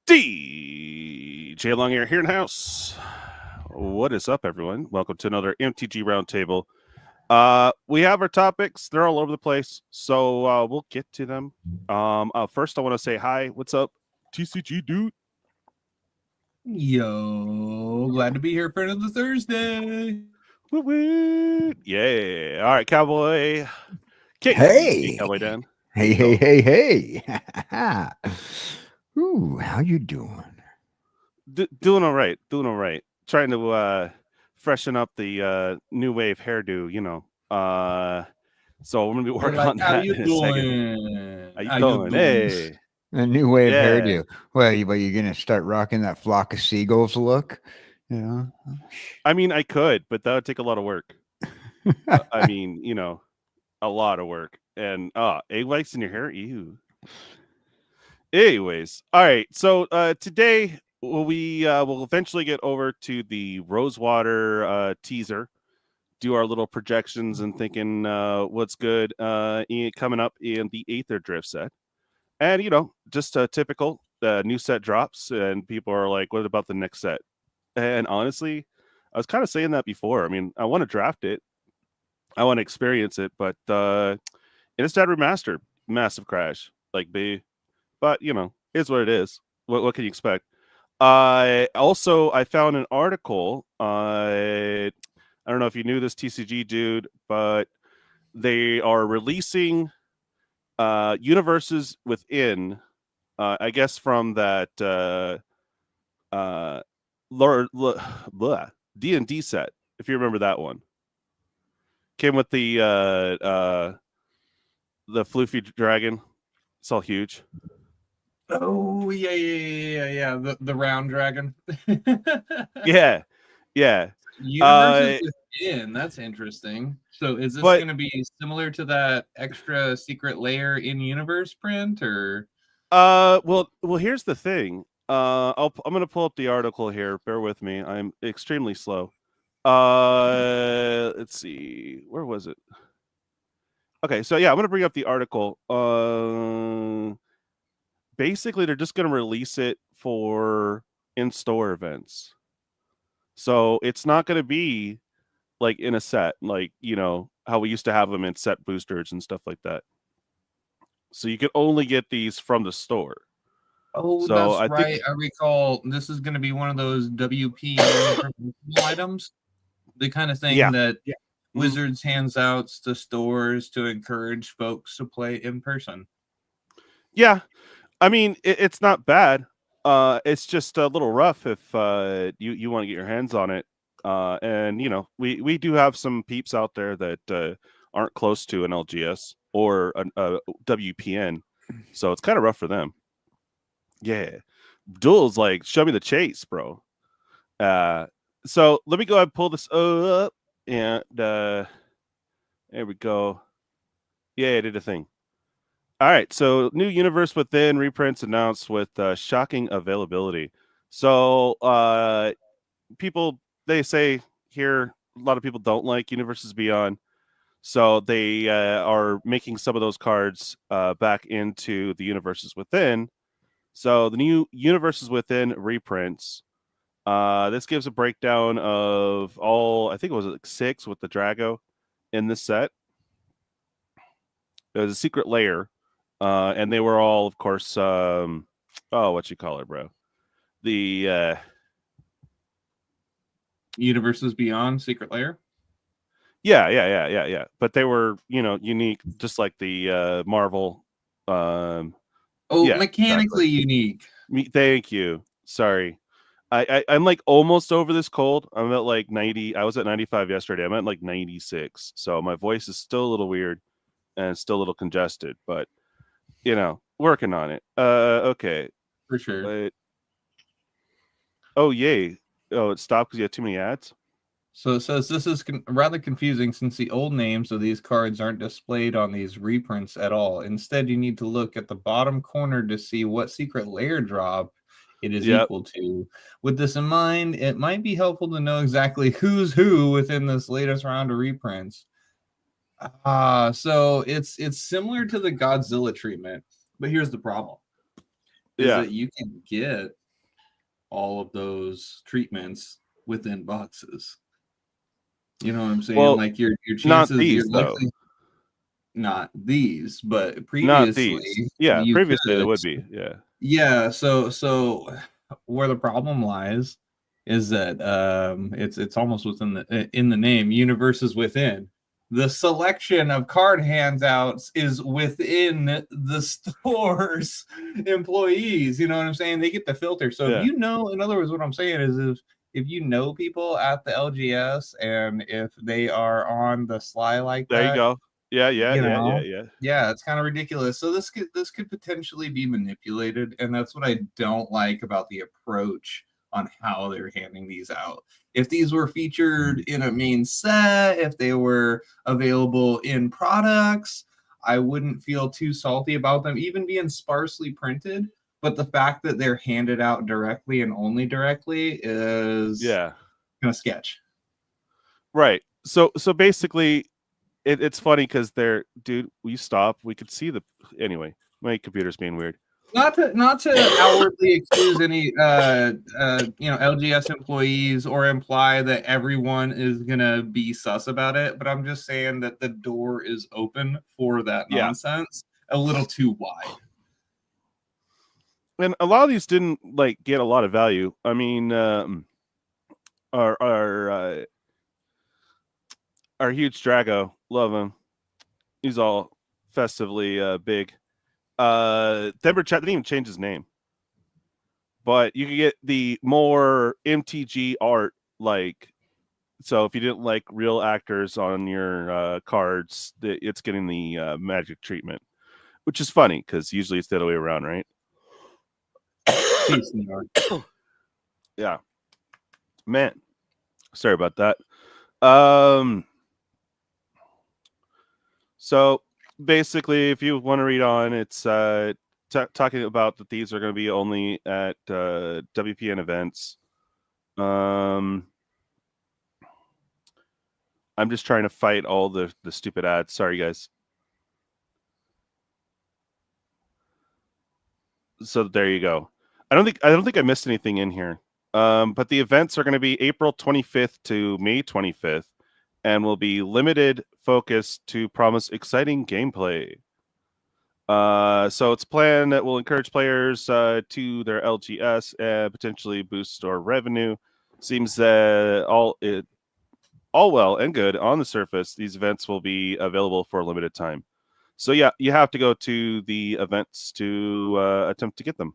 DJ Long here in the house. What is up, everyone? Welcome to another MTG Round Table. We have our topics. They're all over the place, so we'll get to them. First, I want to say hi. What's up, TCGDude? Yo, glad to be here for another Thursday. Woo-woo. Yeah. All right, Cowboy. King. Hey. Cowboy Dan. Hey. Ooh, how you doing? Doing all right. Trying to freshen up the new wave hairdo, you know. So we're gonna be working on that. How you in a doing? second. How you doing? Hey. A new way of hairdo. Well, you're gonna start rocking that flock of seagulls look, you know? I mean, I could, but that would take a lot of work. I mean, you know, a lot of work. And egg whites in your hair, ew. Anyways, all right. So today we'll eventually get over to the Rosewater teaser, do our little projections and thinking what's good coming up in the Aetherdrift set. And, you know, just a typical new set drops and people are like, what about the next set? And honestly, I was kind of saying that before. I mean, I want to draft it. I want to experience it, but Innistad Remastered Massive Crash, like but you know, it's what it is. What can you expect? Also, I found an article. I don't know if you knew this, TCGDude, but they are releasing universes within. I guess from that D&D set, if you remember that one. Came with the floofy dragon. It's all huge. Oh yeah. The round dragon. yeah. Universes within. That's interesting. So is this going to be similar to that extra secret layer in universe print, or? Well, here's the thing. I'm gonna pull up the article here. Bear with me. I'm extremely slow. Let's see. Where was it? Okay, so yeah, I'm gonna bring up the article. Basically, they're just gonna release it for in-store events. So it's not gonna be like in a set, like, you know, how we used to have them in set boosters and stuff like that. So you can only get these from the store. Oh, so that's right. I recall this is going to be one of those WP items, the kind of thing that Wizards hands out to stores to encourage folks to play in person. Yeah, I mean, it's not bad. It's just a little rough if you want to get your hands on it. And you know, we do have some peeps out there that aren't close to an LGS or a WPN, so it's kind of rough for them. Yeah, Duel's like, show me the chase, bro. So let me go ahead and pull this up, and there we go. Yeah, I did a thing. All right, so new universe within reprints announced with shocking availability. So people, they say here, a lot of people don't like Universes Beyond, so they are making some of those cards back into the Universes Within. So the new Universes Within reprints, this gives a breakdown of all, I think it was like 6 with the Drago in this set. There was a secret layer, and they were all, of course, what you call it, bro? The Universes Beyond Secret Layer? Yeah. But they were, you know, unique, just like the Marvel. Mechanically unique. Thank you. Sorry. I'm like almost over this cold. I'm at like 90. I was at 95 yesterday. I'm at like 96. So my voice is still a little weird and still a little congested, but you know, working on it. Okay. For sure. Oh, yay. Oh, it stopped because you had too many ads? So it says this is rather confusing since the old names of these cards aren't displayed on these reprints at all. Instead, you need to look at the bottom corner to see what secret layer drop it is equal to. With this in mind, it might be helpful to know exactly who's who within this latest round of reprints. So it's similar to the Godzilla treatment, but here's the problem. is Yeah. that you can get all of those treatments within boxes. You know what I'm saying? Well, like your not chances, these, you're though. likely not these, but Not previously these. Yeah, you previously there could. would be. Yeah. Yeah, so where the problem lies is that it's almost within the in the name, universes within. The selection of card handouts is within the store's employees. You know what I'm saying? They get the filter. So if Yeah. you know, in other words, what I'm saying is if you know people at the LGS and if they are on the sly like There you that, go. Yeah. yeah, it's kind of ridiculous. So this could potentially be manipulated, and that's what I don't like about the approach on how they're handing these out. If these were featured in a main set, if they were available in products, I wouldn't feel too salty about them even being sparsely printed. But the fact that they're handed out directly and only directly is kind of sketch. Right. So basically, it's funny because they're, dude, will you stop? We could see the, anyway, my computer's being weird. Not to outwardly excuse any LGS employees or imply that everyone is gonna be sus about it, but I'm just saying that the door is open for that nonsense a little too wide. And a lot of these didn't like get a lot of value. I mean, our huge Drago, love him. He's all festively big. Thember Chat didn't even change his name, but you can get the more MTG art. Like, so if you didn't like real actors on your cards, it's getting the magic treatment, which is funny because usually it's the other way around, right? Yeah, man, sorry about that. So basically, if you want to read on, it's talking about that these are going to be only at WPN events. I'm just trying to fight all the stupid ads. Sorry, guys. So there you go. I don't think I missed anything in here. But the events are going to be April 25th to May 25th, and will be limited focus to promise exciting gameplay. So it's a plan that will encourage players to their LGS and potentially boost store revenue. Seems that all well and good on the surface. These events will be available for a limited time. So yeah, you have to go to the events to attempt to get them.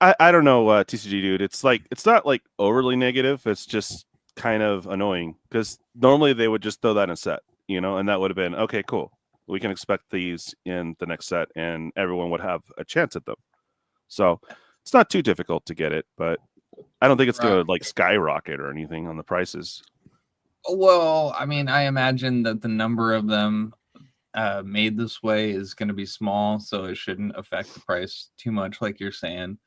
I don't know, TCGDude. It's like, it's not like overly negative. It's just kind of annoying because normally they would just throw that in a set, and that would have been okay, cool. We can expect these in the next set, and everyone would have a chance at them. So it's not too difficult to get it, but I don't think it's going to like skyrocket or anything on the prices. Well, I mean, I imagine that the number of them made this way is going to be small, so it shouldn't affect the price too much, like you're saying.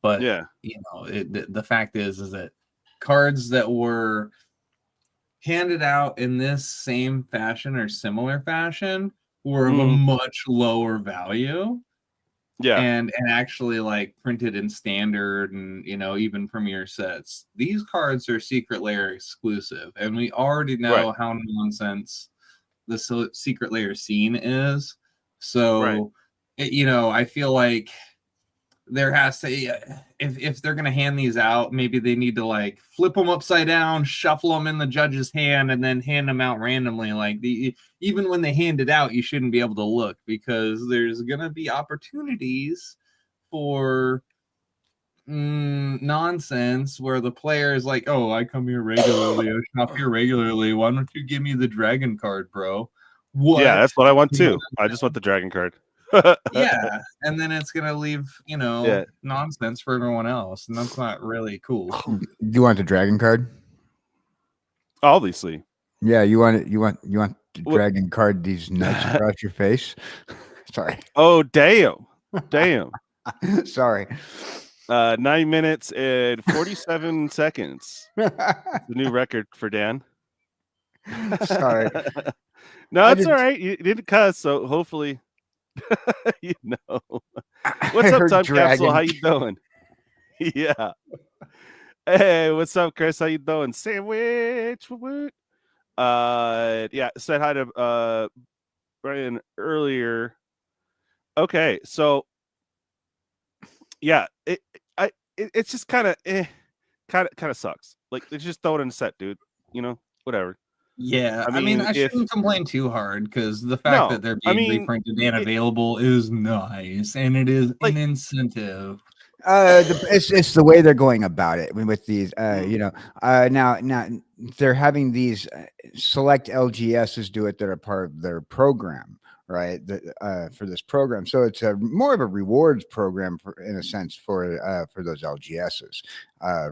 But yeah, the fact is that cards that were handed out in this same fashion or similar fashion were of a much lower value. Yeah, and actually like printed in standard and even premier sets. These cards are secret layer exclusive, and we already know how nonsense the secret layer scene is. So I feel like there has to, if they're going to hand these out, maybe they need to like flip them upside down, shuffle them in the judge's hand, and then hand them out randomly. Like even when they hand it out, you shouldn't be able to look, because there's going to be opportunities for nonsense where the player is like, oh, I come here regularly, I shop here regularly, why don't you give me the dragon card, bro? What? Yeah, that's what I want too. I just want the dragon card. Yeah, and then it's gonna leave nonsense for everyone else, and that's not really cool. Do you want the dragon card? Obviously. Yeah, you want it. You want the dragon card. These nuts across your face. Sorry. Oh damn! Sorry. 9 minutes and 47 seconds. The new record for Dan. Sorry. No, I it's all did- right. You didn't cuss, so hopefully, you know. I What's up, heard Time Capsule? dragon. How you doing? Yeah. Hey, what's up, Chris? How you doing? Sandwich. Woot. Yeah. Said hi to Brian earlier. Okay, so yeah, it's just kind of sucks. Like they just throw it in a set, dude. You know, whatever. Yeah, I I mean, mean, I if shouldn't complain too hard because the fact no, that they're I being mean, reprinted and available is nice, and it is like an incentive. It's the way they're going about it with these. mm, Now they're having these select LGSs do it that are part of their program, right? For this program, so it's a more of a rewards program in a sense for those LGSs,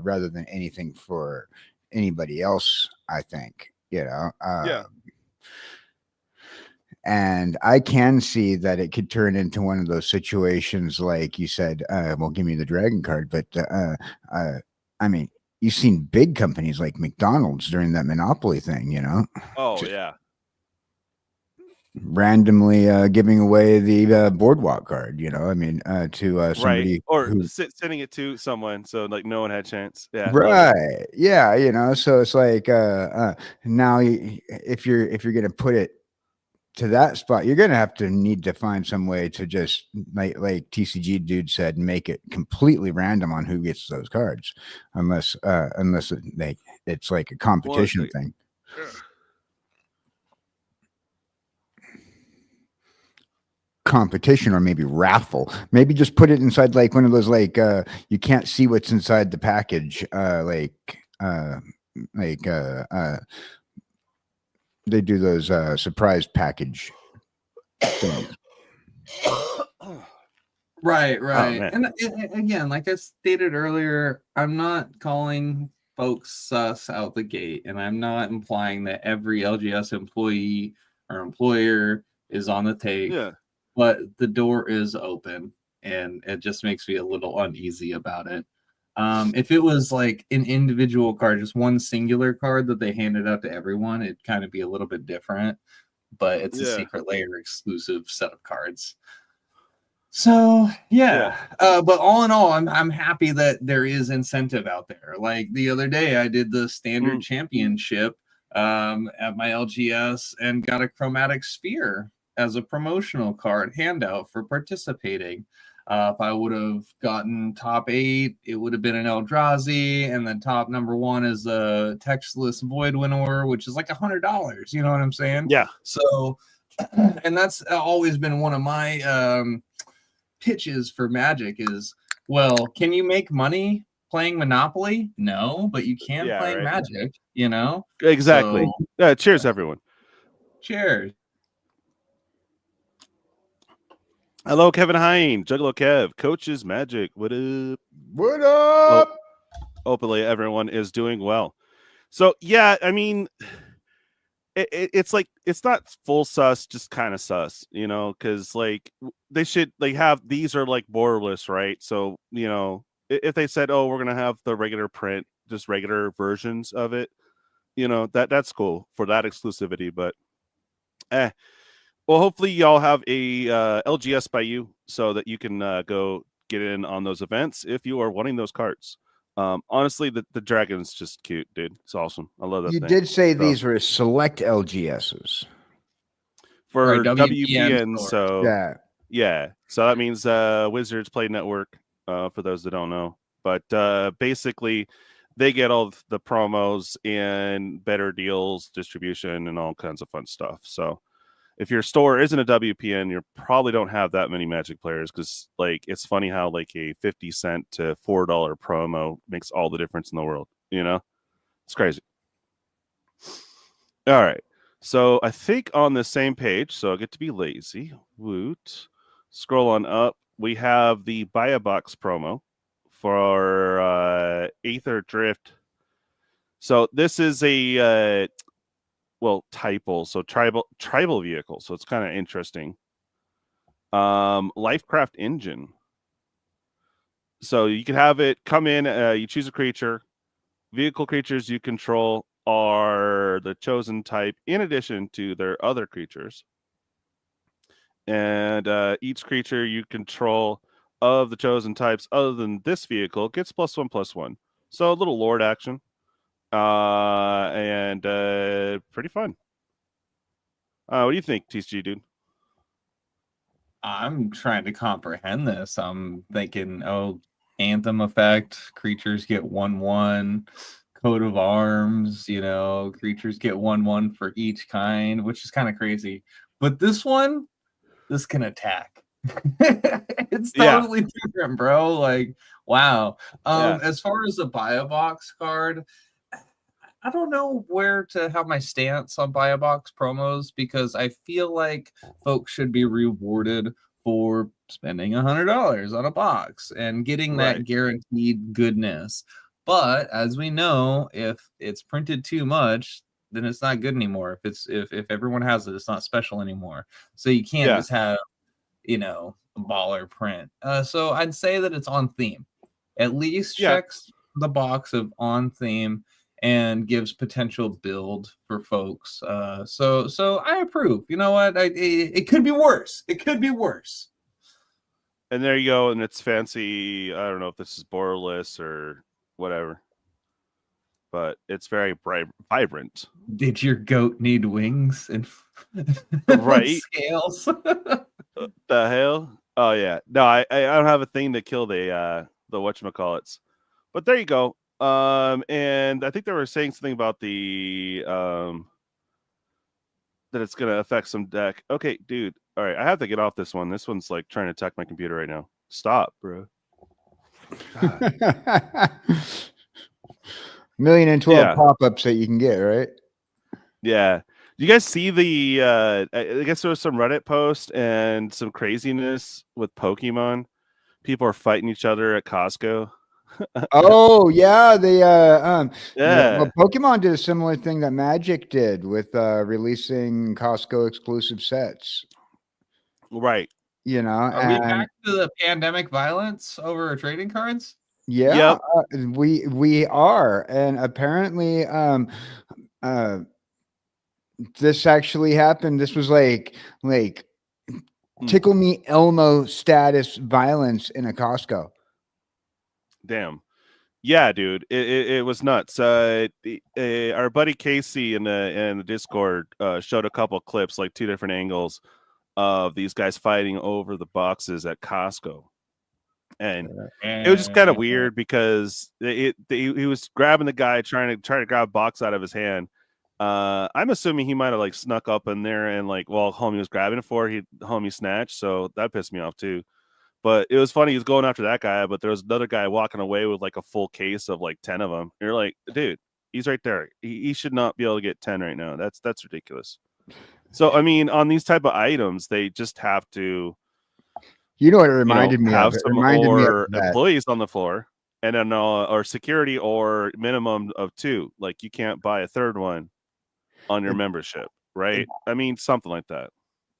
rather than anything for anybody else. I think yeah, and I can see that it could turn into one of those situations, like you said. Well, give me the dragon card, but I mean, you've seen big companies like McDonald's during that monopoly thing. oh Just yeah, randomly giving away the boardwalk card. I mean, to right. somebody Or who. sending it to someone, so like no one had chance. Yeah, love it. Right. Yeah. So it's like now if you're gonna put it to that spot, you're gonna have to need to find some way to just like TCGDude said, make it completely random on who gets those cards, unless it's like a competition thing. Competition, or maybe raffle. Maybe just put it inside like one of those you can't see what's inside the package. They do those surprise package things. Right, Oh right. man, And again, like I stated earlier, I'm not calling folks sus out the gate, and I'm not implying that every LGS employee or employer is on the take, yeah, but the door is open, and it just makes me a little uneasy about it. If it was like an individual card, just one singular card that they handed out to everyone, it'd kind of be a little bit different, but it's a yeah, secret layer exclusive set of cards. So yeah. but all in all, I'm happy that there is incentive out there. Like the other day, I did the standard Mm. championship at my LGS and got a chromatic sphere as a promotional card handout for participating. If I would have gotten top 8, it would have been an Eldrazi, and then top number 1 is a textless Void Winnower, which is like $100. You know what I'm saying? Yeah. So, and that's always been one of my pitches for Magic is, well, can you make money playing Monopoly? No, but you can Yeah, playing right. Magic, Exactly. So, Cheers, everyone. cheers. Hello, Kevin Hine, JuggaloKev, Coaches Magic. What up? What up? Hopefully, everyone is doing well. So, yeah, I mean, it's like it's not full sus, just kind of sus, because like they should have these are like borderless, right? So, if they said, "Oh, we're gonna have the regular print, just regular versions of it," that's cool for that exclusivity, but well, hopefully y'all have a LGS by you so that you can go get in on those events if you are wanting those cards. Honestly, the dragon's just cute, dude. It's awesome. I love that You thing. did say So, these were select LGSs. for Right, WPN, stores. so yeah. So that means Wizards Play Network, for those that don't know. But basically, they get all the promos and better deals, distribution, and all kinds of fun stuff. So if your store isn't a WPN, you probably don't have that many Magic players, because like it's funny how like a 50-cent to $4 promo makes all the difference in the world. It's crazy. All right. So I think on the same page, so I get to be lazy. Woot. Scroll on up. We have the buy a box promo for Aetherdrift. So this is a typal, so tribal vehicle. So it's kind of interesting. Lifecraft engine. So you can have it come in. You choose a creature. Vehicle creatures you control are the chosen type in addition to their other creatures. And each creature you control of the chosen types other than this vehicle gets +1/+1. So a little Lord action. And pretty fun. What do you think, TCGDude? I'm trying to comprehend this. I'm thinking, oh, Anthem effect, creatures get 1/1, coat of arms, creatures get 1/1 for each kind, which is kind of crazy. But this one, this can attack. It's totally different, bro. Like, wow. As far as the buy a box card, I don't know where to have my stance on buy a box promos, because I feel like folks should be rewarded for spending $100 on a box and getting that guaranteed goodness. But as we know, if it's printed too much, then it's not good anymore. If everyone has it, it's not special anymore. So you can't just have, a baller print. So I'd say that it's on theme. At least checks the box of on theme and gives potential build for folks. So I approve. You know what? It could be worse. It could be worse. And there you go. And it's fancy. I don't know if this is borderless or whatever, but it's very vibrant. Did your goat need wings and scales? The hell? Oh yeah. No, I don't have a thing to kill the whatchamacallits. But there you go. And I think they were saying something about the that it's gonna affect some deck. Okay, dude. All right, I have to get off this one. This one's like trying to attack my computer right now. Stop, bro. 1,012,000 pop-ups that you can get, right? Yeah. Do you guys see the I guess there was some Reddit post and some craziness with Pokemon? People are fighting each other at Costco. Oh yeah, well, Pokemon did a similar thing that Magic did with releasing Costco exclusive sets. Right. Are we back to the pandemic violence over trading cards? Yeah, we are, and apparently, this actually happened. This was like tickle me Elmo status violence in a Costco. Damn. Yeah, dude, it was nuts. Our buddy Casey in the Discord showed a couple clips, like 2 different angles of these guys fighting over the boxes at Costco, and it was just kind of weird because he was grabbing the guy trying to grab a box out of his hand. I'm assuming he might have like snuck up in there and like while homie was grabbing it homie snatched, so that pissed me off too. But it was funny. He was going after that guy, but there was another guy walking away with like a full case of like 10 of them. And you're like, dude, he's right there. He should not be able to get 10 right now. That's ridiculous. So, I mean, on these type of items, they just have to, what it reminded me have of? some more employees on the floor, and then or security or minimum of 2. Like you can't buy a third one on your membership, right? I mean, something like that.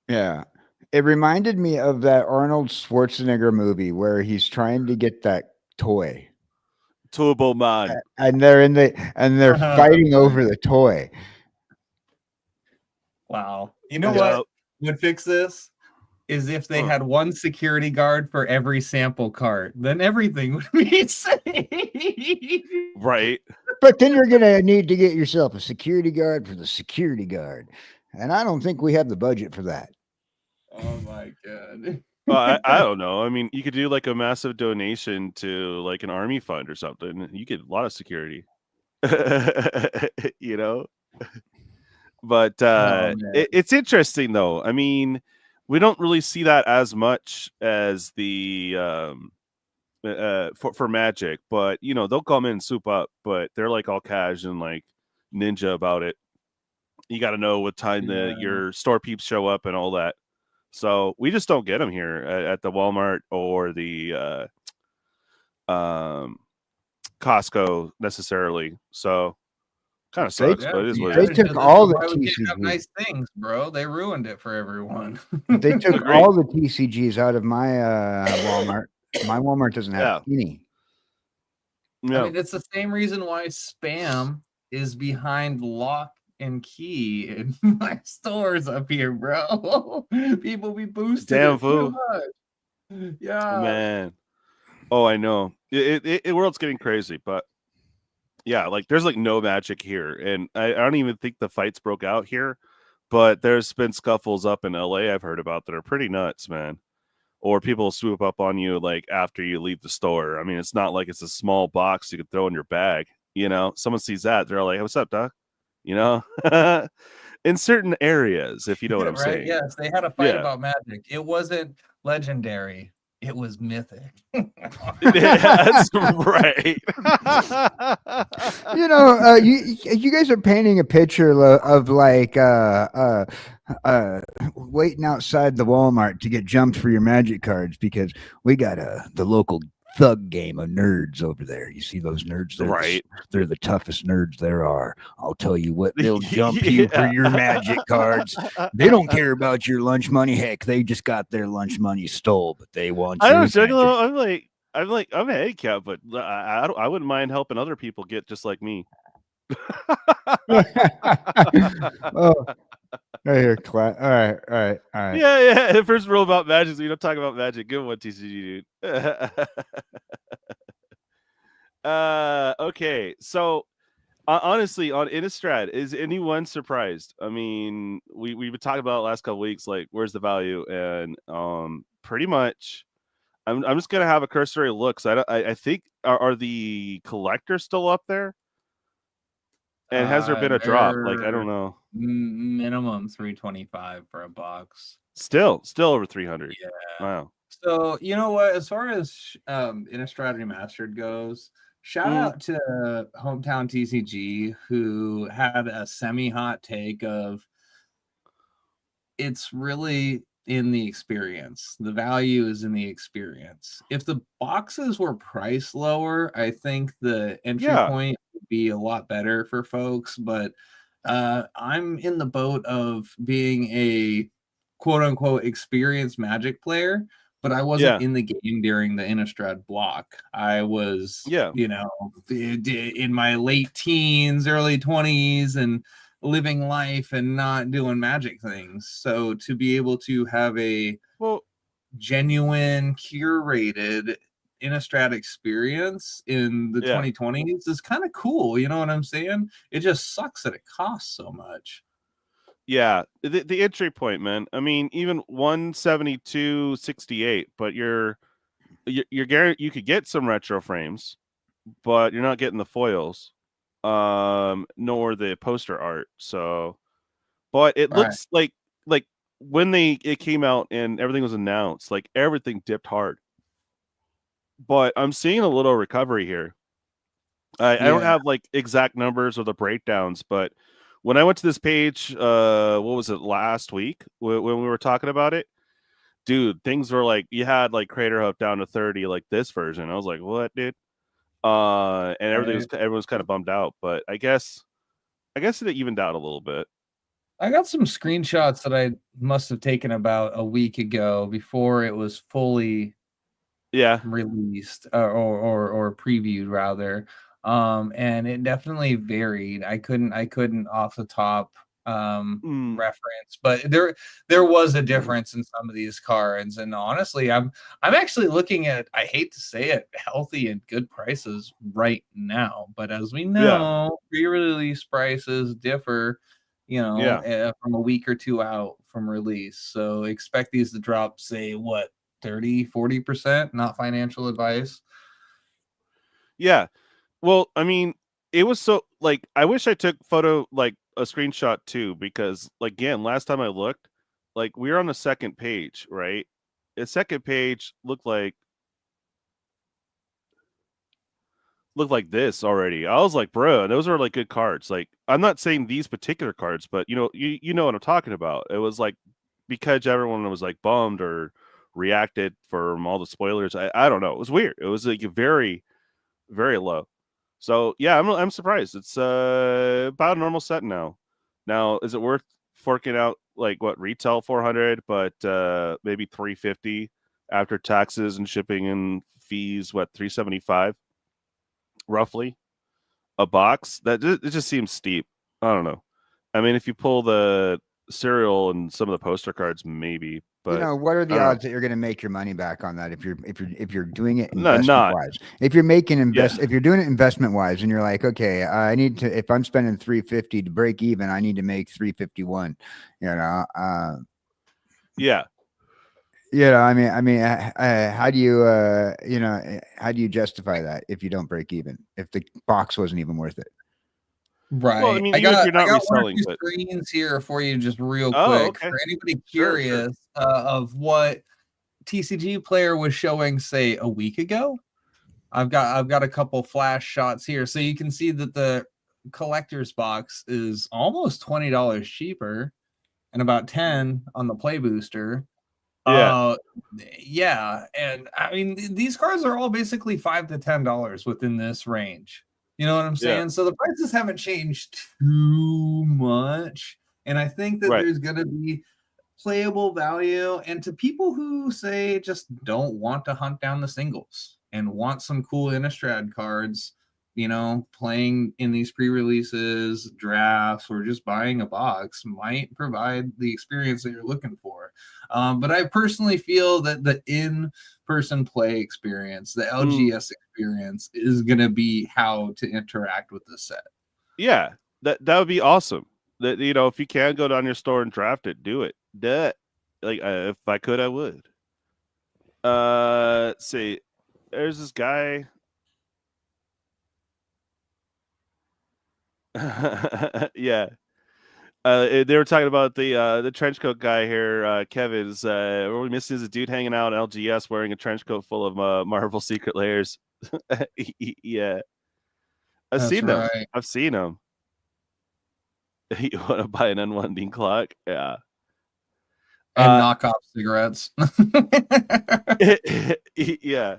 Yeah. It reminded me of that Arnold Schwarzenegger movie where he's trying to get that toy. Turbo Man. And they're fighting over the toy. Wow. You know what would fix this? Is if they had one security guard for every sample cart, then everything would be safe. Right. But then you're going to need to get yourself a security guard for the security guard. And I don't think we have the budget for that. Oh my god. Well, I don't know. I mean, you could do like a massive donation to like an army fund or something. You get a lot of security. But it's interesting though. I mean, we don't really see that as much as the for Magic, but they'll come in and soup up, but they're like all cash and like ninja about it. You got to know what time your store peeps show up and all that. So we just don't get them here at the Walmart or the Costco necessarily. So kind of sucks, but it is what it is. They took all the TCGs. Nice things, bro. They ruined it for everyone. They took all the TCGs out of my Walmart. My Walmart doesn't have any. No. I mean, it's the same reason why spam is behind lock and key in my stores up here, bro. People be boosting Damn, it too fool. much. Yeah, Man. Oh, I know. The world's getting crazy, but yeah, like there's like no magic here, and I don't even think the fights broke out here. But there's been scuffles up in LA I've heard about that are pretty nuts, man. Or people swoop up on you like after you leave the store. I mean, it's not like it's a small box you could throw in your bag. You know, someone sees that, they're like, hey, "What's up, doc?" You know, in certain areas, if you know what I'm right. saying. Yes, they had a fight Yeah, about magic. It wasn't legendary. It was mythic. that's right. You guys are painting a picture of like waiting outside the Walmart to get jumped for your magic cards because we got the local thug game of nerds over there. You see those nerds? Right. They're the toughest nerds there are. I'll tell you what, they'll jump you for your magic cards. They don't care about your lunch money. Heck, they just got their lunch money stole, but they want I your don't magic. Juggalo. I'm a handicap, but I wouldn't mind helping other people get just like me. Oh, right here, all right. Yeah. The first rule about magic is we don't talk about magic. Good one, TCG dude. Okay. So honestly, on Innistrad, is anyone surprised? I mean, we've been talking about it the last couple weeks, like where's the value, and pretty much. I'm just gonna have a cursory look. So I think are the collectors still up there? And has there been a drop? Like I don't They're know. minimum 325 for a box. Still over 300. Yeah. Wow. So you know what? As far as Innistad Remastered goes, shout out to Hometown TCG who had a semi-hot take of it's really in the experience. The value is in the experience. If the boxes were priced lower, I think the entry point would be a lot better for folks. But I'm in the boat of being a quote unquote experienced Magic player, but I wasn't in the game during the Innistrad block. I was, in my late teens, early 20s, and living life and not doing magic things. So to be able to have a genuine curated Innistrad experience in the 2020s is kind of cool. You know what I'm saying? It just sucks that it costs so much. Yeah, the entry point, man. I mean, even 172.68, but you're guaranteed you could get some retro frames, but you're not getting the foils, nor the poster art. So, but it looks like when it came out and everything was announced, like everything dipped hard. But I'm seeing a little recovery here. I don't have like exact numbers or the breakdowns, but when I went to this page, what was it, last week when we were talking about it, dude, things were like you had like Crater Hub down to 30, like this version. I was like, what, dude? And everyone's kind of bummed out, but I guess it evened out a little bit. I got some screenshots that I must have taken about a week ago before it was fully released or previewed rather. And it definitely varied. I couldn't off the top reference, but there was a difference in some of these cards. And honestly, I'm actually looking at, I hate to say it, healthy and good prices right now. But as we know, pre-release prices differ, from a week or two out from release. So expect these to drop, say, what, 30-40%, not financial advice. Yeah. Well, I mean, it was so like I wish I took a screenshot too, because like, again, last time I looked, like we were on the second page, right? The second page looked like this already. I was like, bro, those are like good cards. Like, I'm not saying these particular cards, but you know what I'm talking about. It was like because everyone was like bummed or reacted from all the spoilers. I don't know. It was weird. It was like very, very low. So yeah, I'm surprised. It's about a normal set now. Now, is it worth forking out like what retail 400, but maybe 350 after taxes and shipping and fees? What 375 roughly? a box, it just seems steep. I don't know. I mean, if you pull the serial and some of the poster cards, maybe. But what are the I don't know. odds that you're going to make your money back on that if you're doing it No, investment not. wise? If you're making if you're doing it investment wise, and you're like, okay, I need to, if I'm spending 350 to break even, I need to make 351. Yeah. I mean, how do you, how do you justify that if you don't break even? If the box wasn't even worth it? Right. Well, I mean, I even if got you're not one or reselling, two but screens here for you, just real Oh, quick, okay. for anybody Sure. curious of what TCG player was showing, say, a week ago. I've got a couple flash shots here, so you can see that the collector's box is almost $20 cheaper, and about 10 on the play booster. Yeah. Yeah, and I mean these cards are all basically $5 to $10 within this range. You know what I'm saying? Yeah. So the prices haven't changed too much, and I think that Right. there's going to be playable value. And to people who say just don't want to hunt down the singles and want some cool Innistrad cards, playing in these pre-releases, drafts, or just buying a box might provide the experience that you're looking for. But I personally feel that the in-person play experience, the LGS experience, is going to be how to interact with this set. Yeah, that would be awesome. That if you can go down your store and draft it, do it. Duh. Like if I could, I would. Let's see, there's this guy. Yeah. They were talking about the trench coat guy here. Kevin's. What we missing is a dude hanging out in LGS wearing a trench coat full of Marvel Secret Layers. Yeah, I've That's seen them. right. I've seen them. You want to buy an unwinding clock? Yeah. And knockoff cigarettes. Yeah.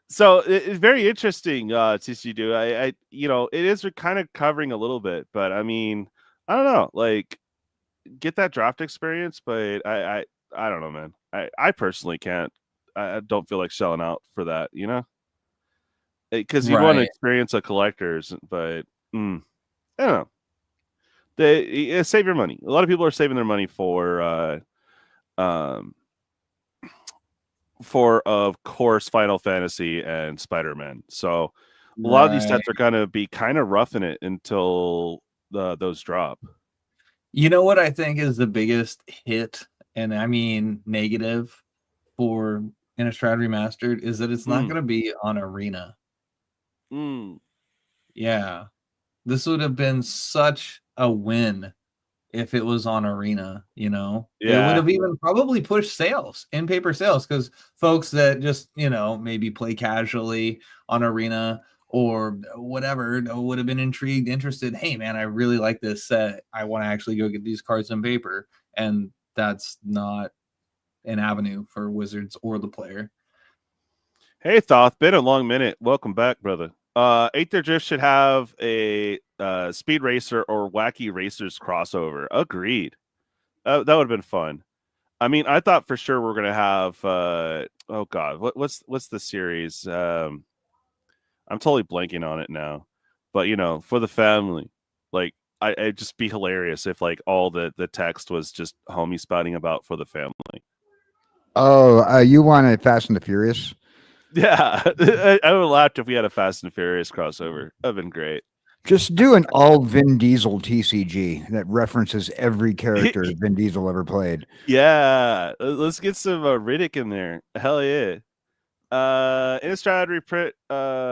So it's very interesting. TCGDude. I it is kind of covering a little bit, but I mean, I don't know. Like, get that draft experience, but I don't know, man. I personally can't. I don't feel like shelling out for that. Because you'd want to Right. experience a collector's, but I don't know. They save your money. A lot of people are saving their money for of course Final Fantasy and Spider-Man. So a lot of these sets are going to be kind of roughing it until those drop. You know what I think is the biggest hit, and I mean negative, for Innistrad Remastered is that it's not going to be on Arena. Yeah. This would have been such a win if it was on Arena, Yeah. It would have even probably pushed sales, in-paper sales, because folks that just, maybe play casually on Arena or whatever would have been intrigued, interested. Hey, man, I really like this set. I want to actually go get these cards in paper. And that's not an avenue for Wizards or the player. Hey, Thoth, been a long minute. Welcome back, brother. Aetherdrift should have a Speed Racer or Wacky Racers crossover. Agreed. That would have been fun. I mean, I thought for sure we're gonna have. Oh God, what's the series? I'm totally blanking on it now. But for the family, like it'd just be hilarious if like all the text was just homie spouting about for the family. Oh, you want a Fast and the Furious? Yeah, I would have laughed if we had a Fast and Furious crossover. That'd been great. Just do an all Vin Diesel TCG that references every character Vin Diesel ever played. Yeah, let's get some Riddick in there. Hell yeah. Innistrad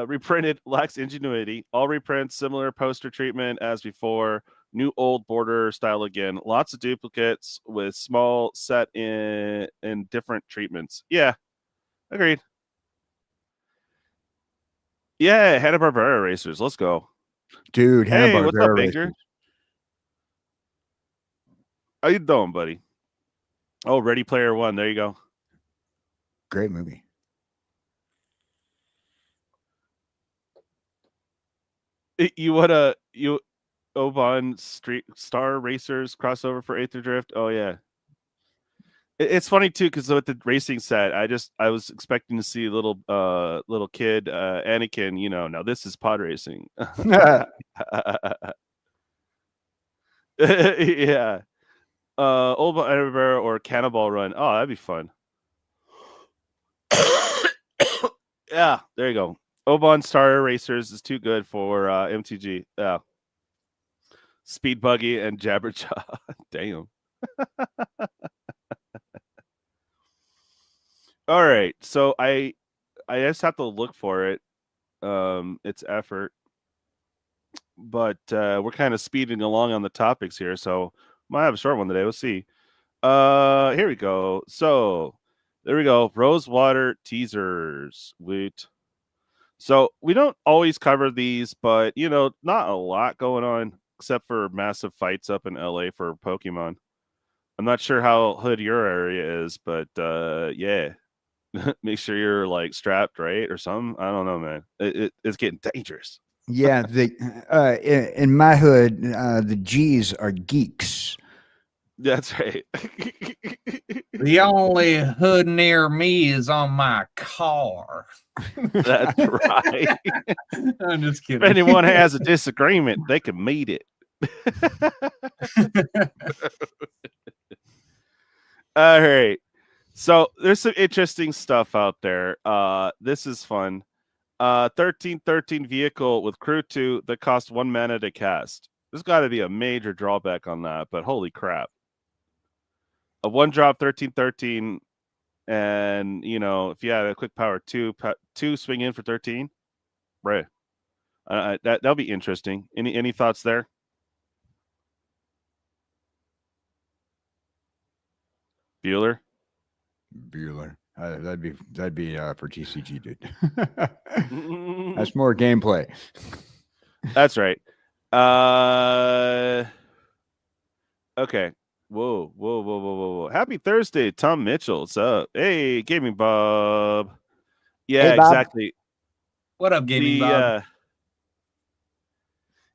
reprinted lacks ingenuity. All reprints, similar poster treatment as before. New old border style again. Lots of duplicates with small set in different treatments. Yeah, agreed. Yeah, Hanna-Barbera racers. Let's go. Dude, Hey, what's up, Hanna-Barbera Baker? racers. How you doing, buddy? Oh, Ready Player One. There you go. Great movie. You Oban Street Star Racers crossover for Aetherdrift? Oh yeah. It's funny too because with the racing set, I was expecting to see little kid Anakin. Now this is pod racing. Yeah. Old Edinburgh or Cannonball Run. Oh, that'd be fun. Yeah, there you go. Oban Star Racers is too good for MTG. Yeah. Speed Buggy and Jabberjaw. Damn. All right. So I just have to look for it. It's effort. But we're kind of speeding along on the topics here, so might have a short one today. We'll see. Here we go. So there we go. Rosewater teasers. Wait. So we don't always cover these, but not a lot going on except for massive fights up in LA for Pokemon. I'm not sure how hood your area is, but yeah. Make sure you're like strapped, right? Or something. I don't know, man. It's getting dangerous. Yeah, in my hood, the G's are geeks. That's right. The only hood near me is on my car. That's right. I'm just kidding. If anyone has a disagreement, they can meet it. All right. So there's some interesting stuff out there. This is fun. 1313 vehicle with crew 2 that costs 1 mana to cast. There's got to be a major drawback on that, but holy crap. A 1-drop 1313, and if you had a quick power 2 swing in for 13, right? That'll be interesting. Any thoughts there? Bueller. That'd be for TCG, dude. That's more gameplay. That's right. Okay. Whoa. Happy Thursday, Tom Mitchell. What's up? Hey, Gaming Bob. Yeah, Hey, Bob. exactly. What up, Gaming Bob?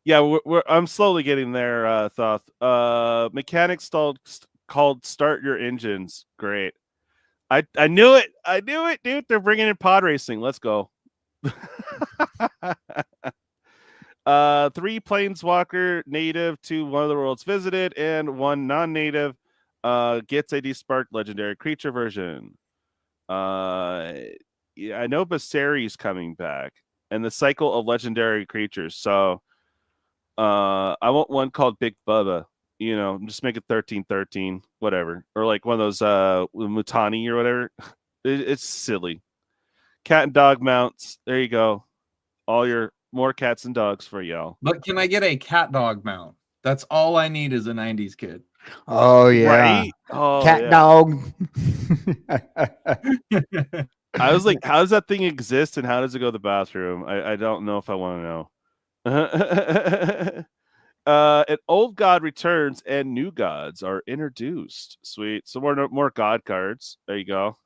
Yeah, I'm slowly getting there, Thoth. Mechanics called Start Your Engines. Great. I knew it. I knew it, dude. They're bringing in pod racing. Let's go. 3 Planeswalker native to one of the worlds visited, and 1 non-native gets a Desparked legendary creature version. Yeah, I know Basari's coming back, and the cycle of legendary creatures. So I want one called Big Bubba. Just make it 1313, whatever, or like one of those Mutani or whatever. It's silly. Cat and dog mounts. There you go. All your more cats and dogs for y'all. But can I get a cat dog mount? That's all I need as a 90s kid. Oh yeah, right? Oh, cat yeah. dog. I was like, how does that thing exist, and how does it go to the bathroom? I don't know if I want to know. An old god returns and new gods are introduced. Sweet. So more god cards. There you go.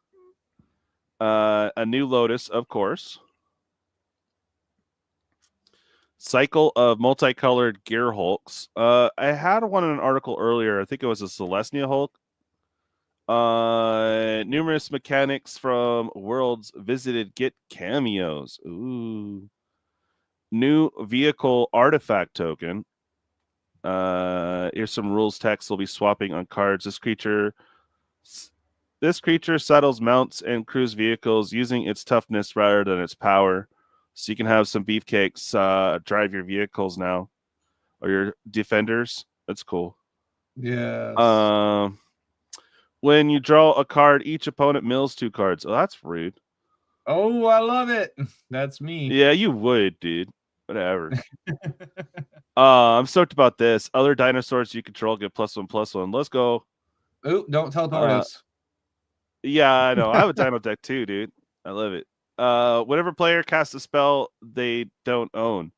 A new Lotus, of course. Cycle of multicolored gear hulks. I had one in an article earlier. I think it was a Celestia Hulk. Numerous mechanics from worlds visited get cameos. Ooh. New vehicle artifact token. Here's some rules text. We'll be swapping on cards. This creature settles mounts and cruise vehicles using its toughness rather than its power. So you can have some beefcakes drive your vehicles now, or your defenders. That's cool. Yes. When you draw a card, each opponent mills 2 cards. Oh, that's rude. Oh, I love it. That's me. Yeah, you would, dude. Whatever. I'm stoked about this. Other dinosaurs you control get +1/+1. Let's go. Oh, don't tell Tortoise. Yeah, I know. I have a dino deck too, dude. I love it. Whenever player casts a spell they don't own.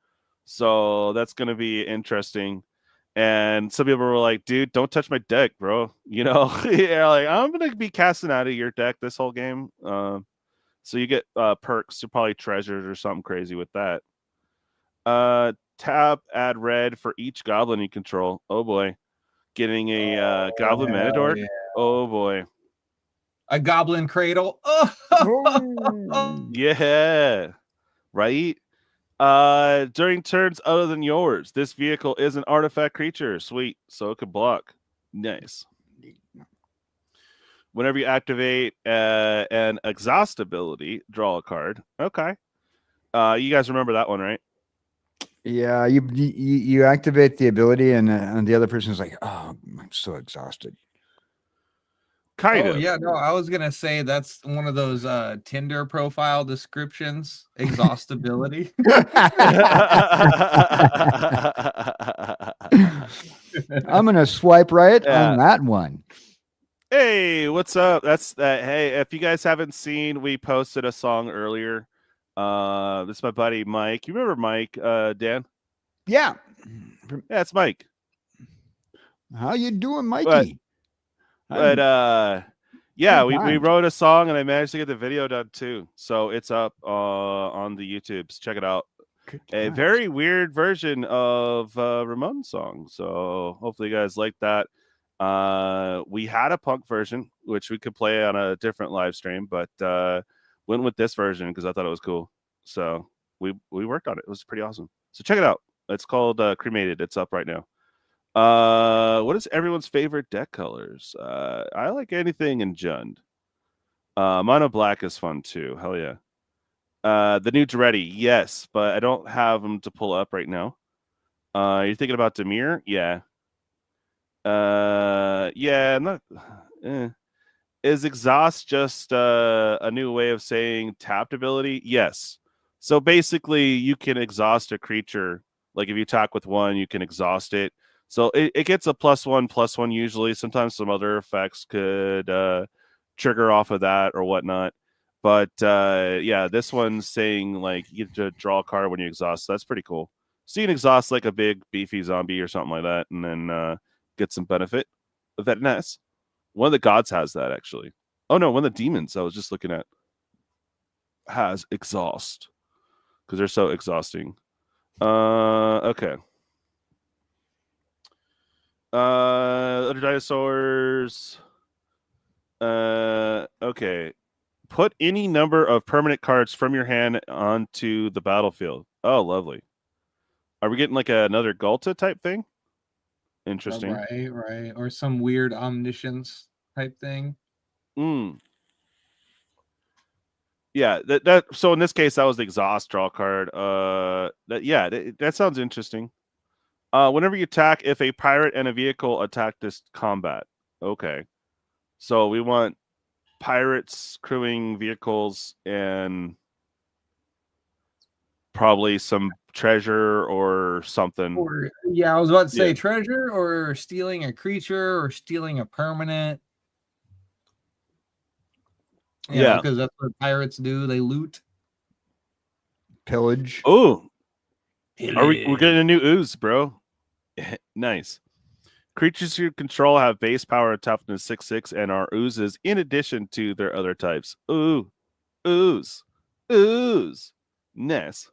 So that's going to be interesting. And some people were like, dude, don't touch my deck, bro. Yeah, like, I'm going to be casting out of your deck this whole game. So you get perks, probably treasures or something crazy with that. Tap, add red for each goblin you control. Oh boy. Getting a Goblin Matador. Yeah. Oh boy. A goblin cradle. Oh. Yeah. Right? During turns other than yours, this vehicle is an artifact creature. Sweet. So it can block. Nice. Whenever you activate an exhaust ability, draw a card. Okay. You guys remember that one, right? Yeah, you activate the ability, and the other person's like, "Oh, I'm so exhausted." Kind Oh of. yeah, no, I was gonna say that's one of those Tinder profile descriptions. Exhaustibility. I'm gonna swipe right Yeah. on that one. Hey, what's up? That's hey, if you guys haven't seen, we posted a song earlier. This is my buddy Mike. You remember Mike, Dan? Yeah. Yeah, it's Mike. How you doing, Mikey? But yeah, Good we times. wrote a song and I managed to get the video done too. So it's up on the YouTubes. Check it out. Good A times. very weird version of Ramon's song. So hopefully you guys like that. We had a punk version, which we could play on a different live stream, but went with this version because I thought it was cool. So we worked on it. It was pretty awesome. So check it out. It's called Cremated. It's up right now. What is everyone's favorite deck colors? I like anything in Jund. Mono black is fun too. Hell yeah. The new Dreddy, yes, but I don't have them to pull up right now. You're thinking about Demir? Yeah. Yeah, not. Is exhaust just a new way of saying tapped ability? Yes. So basically, you can exhaust a creature. Like if you attack with one, you can exhaust it. So it gets a +1/+1 usually. Sometimes some other effects could trigger off of that or whatnot. But yeah, this one's saying like you get to draw a card when you exhaust. So that's pretty cool. So you can exhaust like a big beefy zombie or something like that, and then get some benefit. Very nice. One of the gods has that actually. Oh no, one of the demons I was just looking at has exhaust because they're so exhausting. Okay. Other dinosaurs. Okay. Put any number of permanent cards from your hand onto the battlefield. Oh, lovely. Are we getting like another Galta type thing? Interesting. Right. Or some weird omniscience type thing. Yeah, that so in this case that was the exhaust draw card. That sounds interesting. Whenever you attack, if a pirate and a vehicle attack this combat. Okay. So we want pirates crewing vehicles and probably some treasure or something. Or yeah, I was about to say Yeah. treasure or stealing a creature or stealing a permanent. Yeah. Because that's what pirates do. They loot. Pillage. Oh. We're getting a new ooze, bro. Nice. Creatures you control have base power and toughness 6/6 and are oozes in addition to their other types. Ooh. Ooze. Nice.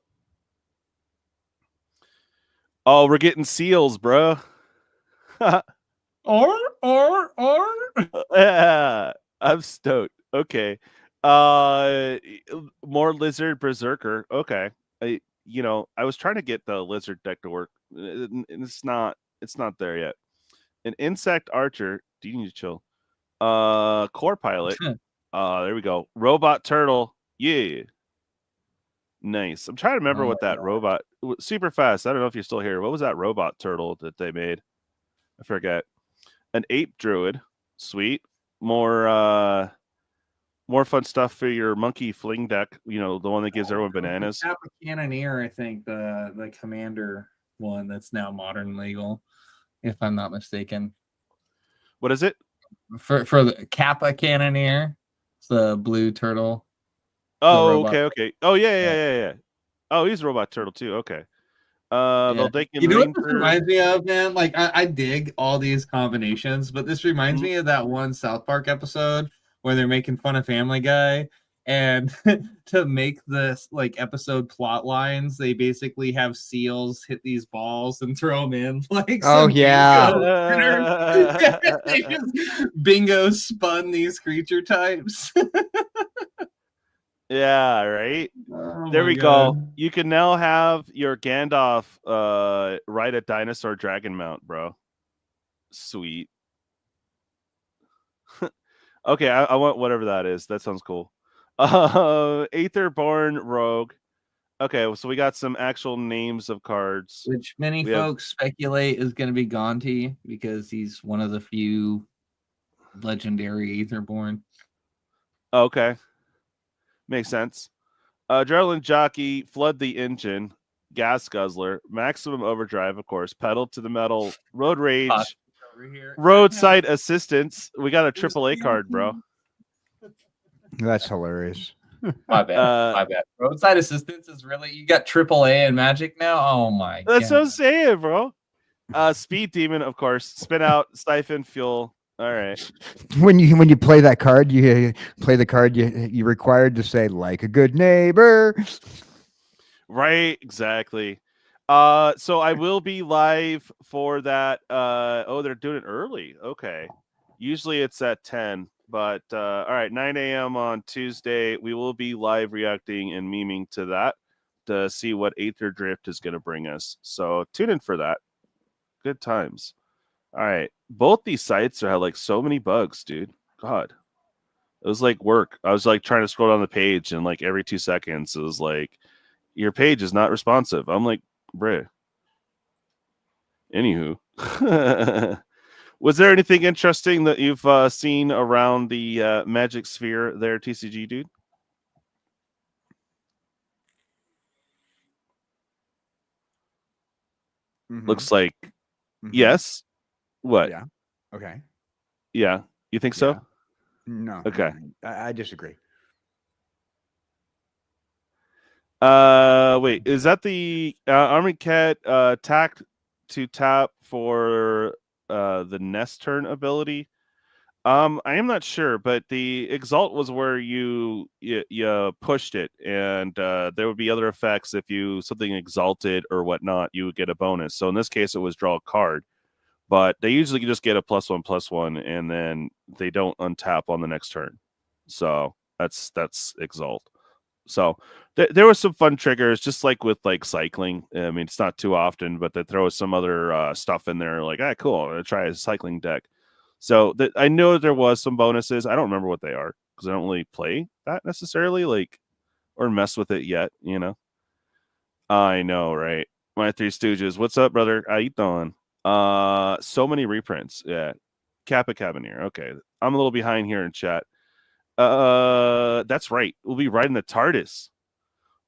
Oh, we're getting seals, bro. Or Yeah, I'm stoked. Okay. More lizard berserker. Okay. I was trying to get the lizard deck to work. It's not there yet. An insect archer. Do you need to chill? Core pilot. There we go. Robot turtle. Yeah. Nice. I'm trying to remember what that robot super fast. I don't know if you're still here. What was that robot turtle that they made? I forget. An ape druid. Sweet. More fun stuff for your monkey fling deck. The one that gives everyone bananas. Kappa Cannoneer, I think the commander one that's now modern legal, if I'm not mistaken. What is it? For the Kappa Cannoneer, it's the blue turtle. Oh, okay. Oh, yeah. Oh, he's a robot turtle too. Okay. You know what this reminds me of, man? Like I dig all these combinations, but this reminds me of that one South Park episode where they're making fun of Family Guy, And to make this like episode plot lines, they basically have seals hit these balls and throw them in like Oh, some yeah. bingo. They just bingo spun these creature types. Yeah, right. Oh There my we go. God. You can now have your Gandalf ride a dinosaur dragon mount, bro. Sweet. Okay, I want whatever that is. That sounds cool. Aetherborn Rogue. Okay, so we got some actual names of cards. Which many We have- folks speculate is going to be Gonti because he's one of the few legendary Aetherborn. Okay. Makes sense. Adrenaline Jockey, Flood the Engine, Gas Guzzler, Maximum Overdrive, of course, Pedal to the Metal, Road Rage, Over here. Roadside Assistance. We got a AAA card, bro. That's hilarious. My bad. My bad. Roadside Assistance is really, you got AAA and Magic now? Oh my God. That's what I'm saying, bro. Speed Demon, of course. Spin Out, Siphon Fuel. All right. When you play that card, you play the card you're required to say like a good neighbor. Right, exactly. So I will be live for that. Oh, they're doing it early. Okay. Usually it's at 10, but all right, 9 a.m. on Tuesday. We will be live reacting and memeing to that to see what Aetherdrift is going to bring us. So tune in for that. Good times. All right. Both these sites have like so many bugs, dude. God. It was like work. I was like trying to scroll down the page and like every 2 seconds it was like, your page is not responsive. I'm like, bruh. Anywho. Was there anything interesting that you've seen around the Magic Sphere there, TCG dude? Looks like yes. What? Yeah. Okay. Yeah. You think so? Yeah. No. Okay. I disagree. Wait, is that the Armored Cat tacked to tap for the Nest turn ability? I am not sure, but the Exalt was where you pushed it, and there would be other effects if you something exalted or whatnot, you would get a bonus. So in this case, it was draw a card, but they usually just get a +1/+1, and then they don't untap on the next turn. So that's Exalt. So there was some fun triggers, just like with like cycling. I mean, it's not too often, but they throw some other stuff in there, like, cool, I'm gonna try a cycling deck. So I know there was some bonuses. I don't remember what they are because I don't really play that necessarily, like, or mess with it yet. You know. I know, right? My Three Stooges. What's up, brother? How you doing? So many reprints. Yeah, Kappa Cabineer. Okay, I'm a little behind here in chat. That's right. We'll be riding the TARDIS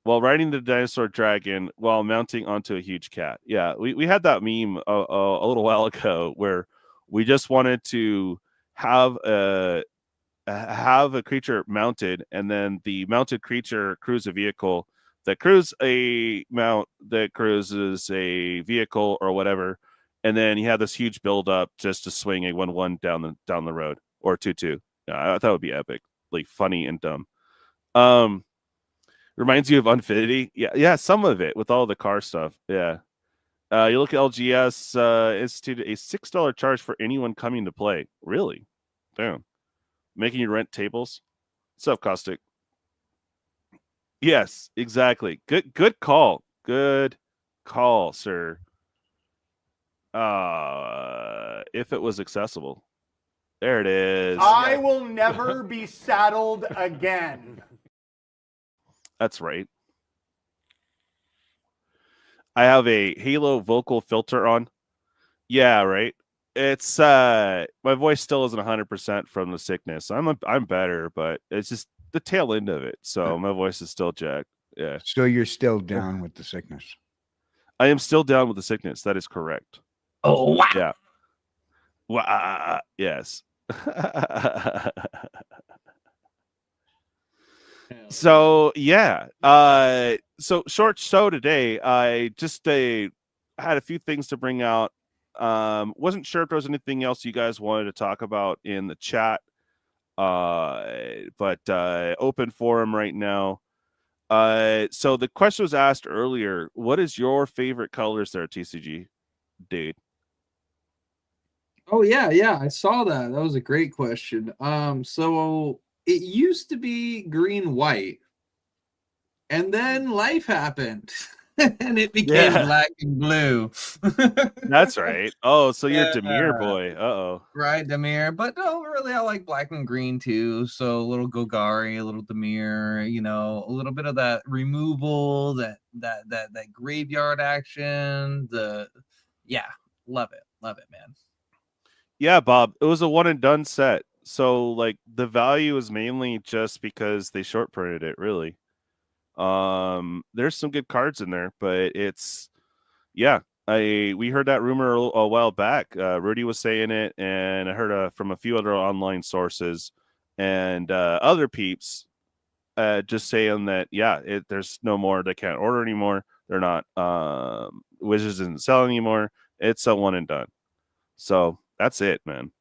while riding the dinosaur dragon while mounting onto a huge cat. Yeah, we had that meme a little while ago where we just wanted to have a creature mounted, and then the mounted creature crews a vehicle that crews a mount that cruises a vehicle or whatever, and then you have this huge build up just to swing a 1/1 down the road, or 2/2. Yeah, I thought it would be epic, like funny and dumb. Reminds you of Unfinity. Yeah, some of it with all the car stuff. Yeah. You look at LGS instituted a $6 charge for anyone coming to play. Really? Damn. Making you rent tables? What's Caustic? Yes, exactly. Good call. Good call, sir. If it was accessible. There it is. I will never be saddled again. That's right. I have a Halo vocal filter on. Yeah, right. It's my voice still isn't 100% from the sickness. I'm better, but it's just the tail end of it. So my voice is still jacked. Yeah. So you're still down with the sickness. I am still down with the sickness. That is correct. Oh wow. Yeah. Wow. Yes. So yeah. So short show today. I just had a few things to bring out. Wasn't sure if there was anything else you guys wanted to talk about in the chat. But open forum right now. So the question was asked earlier, what is your favorite colors there, TCG dude? Oh yeah, I saw that. That was a great question. So it used to be green white, and then life happened, and it became Yeah. black and blue. That's right. Oh, so you're Yeah. Demir boy. Uh-oh. Right, Demir. But no, really, I like black and green too. So a little Golgari, a little Demir, you know, a little bit of that removal, that graveyard action. Love it, man. Yeah, Bob, it was a one and done set. So like the value is mainly just because they short printed it, really. There's some good cards in there, but it's we heard that rumor a while back. Rudy was saying it, and I heard from a few other online sources and other peeps just saying that there's no more. They can't order anymore. They're not. Wizards isn't selling anymore. It's a one and done. So that's it, man.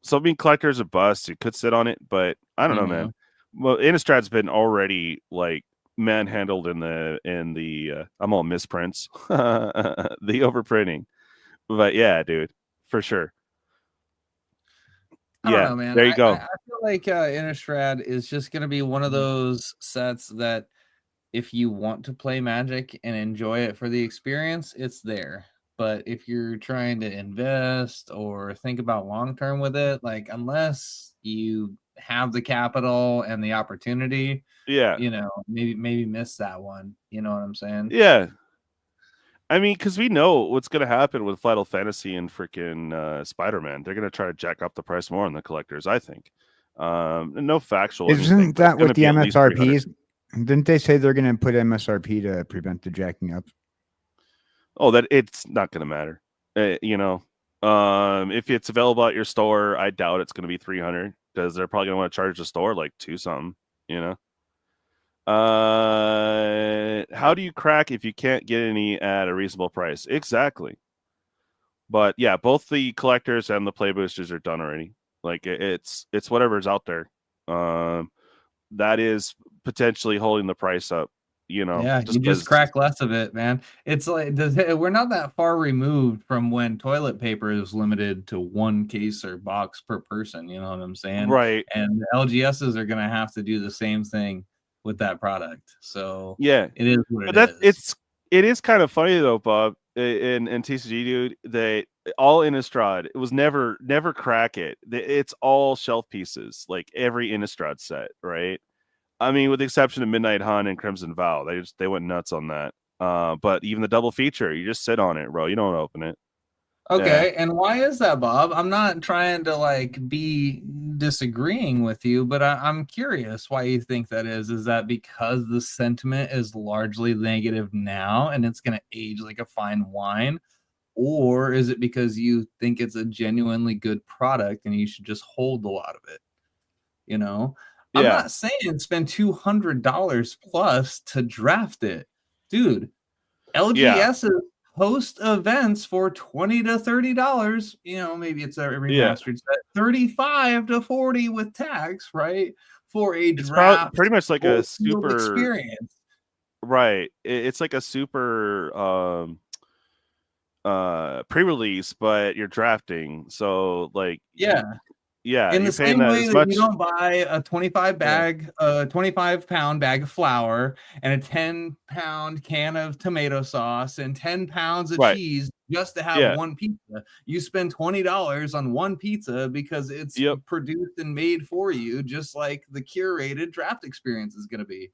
So I mean, collector's a bust. It could sit on it, but I don't know, man. Well, Innistrad's been already like manhandled in the I'm all misprints, the overprinting. But yeah, dude, for sure. I don't know, man. There you go. I feel like Innistrad is just going to be one of those sets that if you want to play Magic and enjoy it for the experience, it's there. But if you're trying to invest or think about long term with it, like unless you have the capital and the opportunity, you know, maybe miss that one. You know what I'm saying? Yeah. I mean, because we know what's going to happen with Final Fantasy and freaking Spider-Man. They're going to try to jack up the price more on the collectors, I think. No factual. Isn't that what the MSRPs? Didn't they say they're going to put MSRP to prevent the jacking up? Oh, that it's not going to matter. You know, if it's available at your store, I doubt it's going to be 300 because they're probably going to want to charge the store like 2 something. You know. How do you crack if you can't get any at a reasonable price? Exactly. But yeah, both the collectors and the play boosters are done already. Like it's whatever's out there. That is potentially holding the price up. You know, yeah, you just crack less of it, man. It's like we're not that far removed from when toilet paper is limited to 1 case or box per person. You know what I'm saying? Right. And the LGSs are going to have to do the same thing with that product. So yeah, it is what it is. It is kind of funny though, Bob, in TCGDude, that all Innistrad, it was never crack it. It's all shelf pieces, like every Innistrad set, right? I mean, with the exception of Midnight Hunt and Crimson Vow, they went nuts on that. But even the double feature, you just sit on it, bro. You don't open it. Okay, and why is that, Bob? I'm not trying to like be disagreeing with you, but I'm curious why you think that is. Is that because the sentiment is largely negative now and it's going to age like a fine wine? Or is it because you think it's a genuinely good product and you should just hold a lot of it? You know? I'm not saying spend $200 plus to draft it. Dude, LGS's host events for $20 to $30. You know, maybe it's a remastered set, $35 to $40 with tax, right? For a draft, pretty much like a super experience, right? It's like a super pre-release, but you're drafting, so like in the same way that you don't buy a 25 pound bag of flour and a 10-pound can of tomato sauce and 10 pounds of cheese just to have one pizza. You spend $20 on one pizza because it's produced and made for you, just like the curated draft experience is going to be.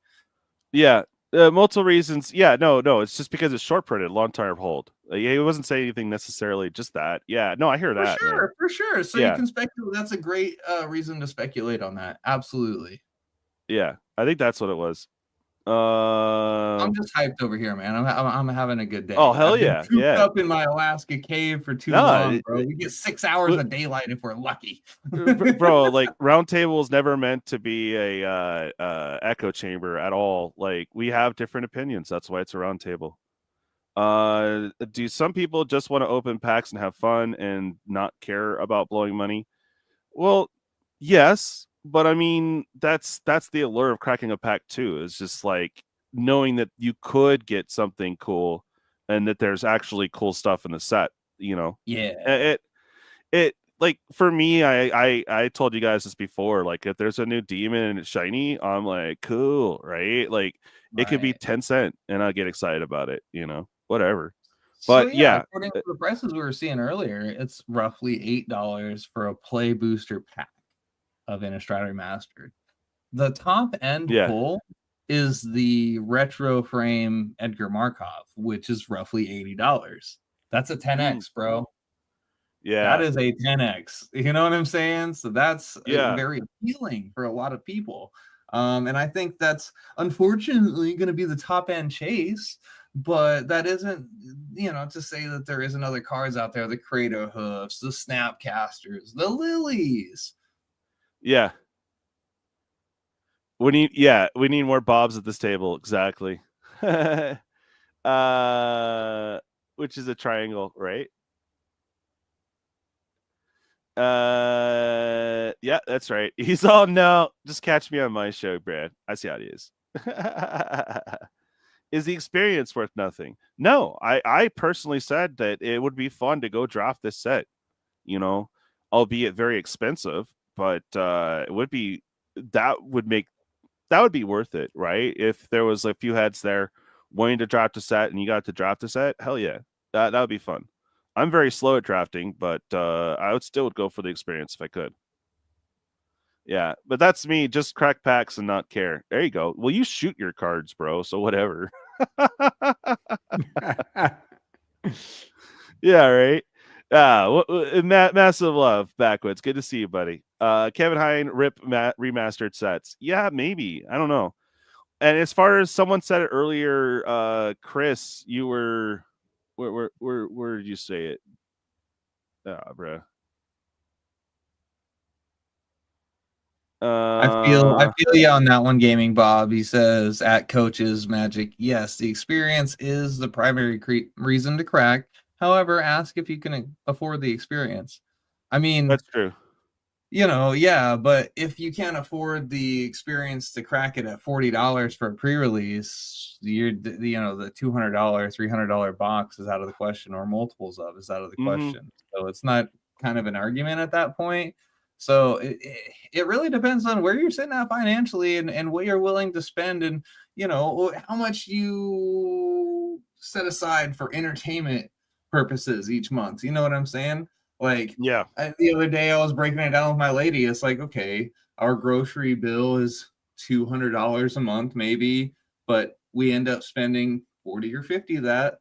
Multiple reasons. No, it's just because it's short printed, long term hold. It wasn't saying anything necessarily, just that. I hear that. For sure. So you can speculate. That's a great reason to speculate on that. Absolutely. Yeah, I think that's what it was. I'm just hyped over here, man. I'm having a good day. Oh hell I've been cooped up in my Alaska cave for too long, bro. We get 6 hours of daylight if we're lucky, bro. Like Round Table is never meant to be a echo chamber at all. Like we have different opinions. That's why it's a round table. Do some people just want to open packs and have fun and not care about blowing money? Well, yes, But I mean, that's the allure of cracking a pack too. Is just like knowing that you could get something cool, and that there's actually cool stuff in the set. You know, Yeah. it like for me, I told you guys this before. Like if there's a new demon and it's shiny, I'm like cool, right? Like it could be Right. 10 cents, and I get excited about it. You know, whatever. So But yeah, yeah, according to the prices we were seeing earlier, it's roughly $8 for a play booster pack of Innistad Remastered. The top end yeah, pull is the retro frame Edgar Markov, which is roughly $80. That's a 10x, bro. That yeah, is a 10x. You know what I'm saying? So that's yeah. very appealing for a lot of people. And I think that's unfortunately going to be the top end chase, but that isn't, to say that there isn't other cards out there, the Crater Hoofs, the Snapcasters, the Lilies. Yeah. We need more Bobs at this table. Exactly. Which is a triangle, right? Yeah, that's right. He's all no, just catch me on my show, Brad. I see how it is. Is the experience worth nothing? No, I personally said that it would be fun to go draft this set, albeit very expensive, but it would be that would be worth it, right? If there was a few heads there wanting to draft a set and you got to draft a set, hell yeah, that would be fun. I'm very slow at drafting, but I would still go for the experience if I could. Yeah, but that's me. Just crack packs and not care. There you go. Well, you shoot your cards, bro. So whatever. Yeah, right. Massive love, Backwoods. Good to see you, buddy. Kevin Hine, rip remastered sets. Yeah, maybe. I don't know. And as far as someone said it earlier, Chris, you were where did you say it? Bro. I feel you on that one, Gaming Bob. He says at Coaches Magic, yes, the experience is the primary reason to crack. However, ask if you can afford the experience. I mean, that's true. Yeah, but if you can't afford the experience to crack it at $40 for a pre-release, the $200, $300 box is out of the question, or multiples of is out of the question. So it's not kind of an argument at that point. So it really depends on where you're sitting at financially and what you're willing to spend, and how much you set aside for entertainment purposes each month. You know what I'm saying? Like, yeah. The other day I was breaking it down with my lady. It's like, okay, our grocery bill is $200 a month, maybe, but we end up spending 40 or 50 of that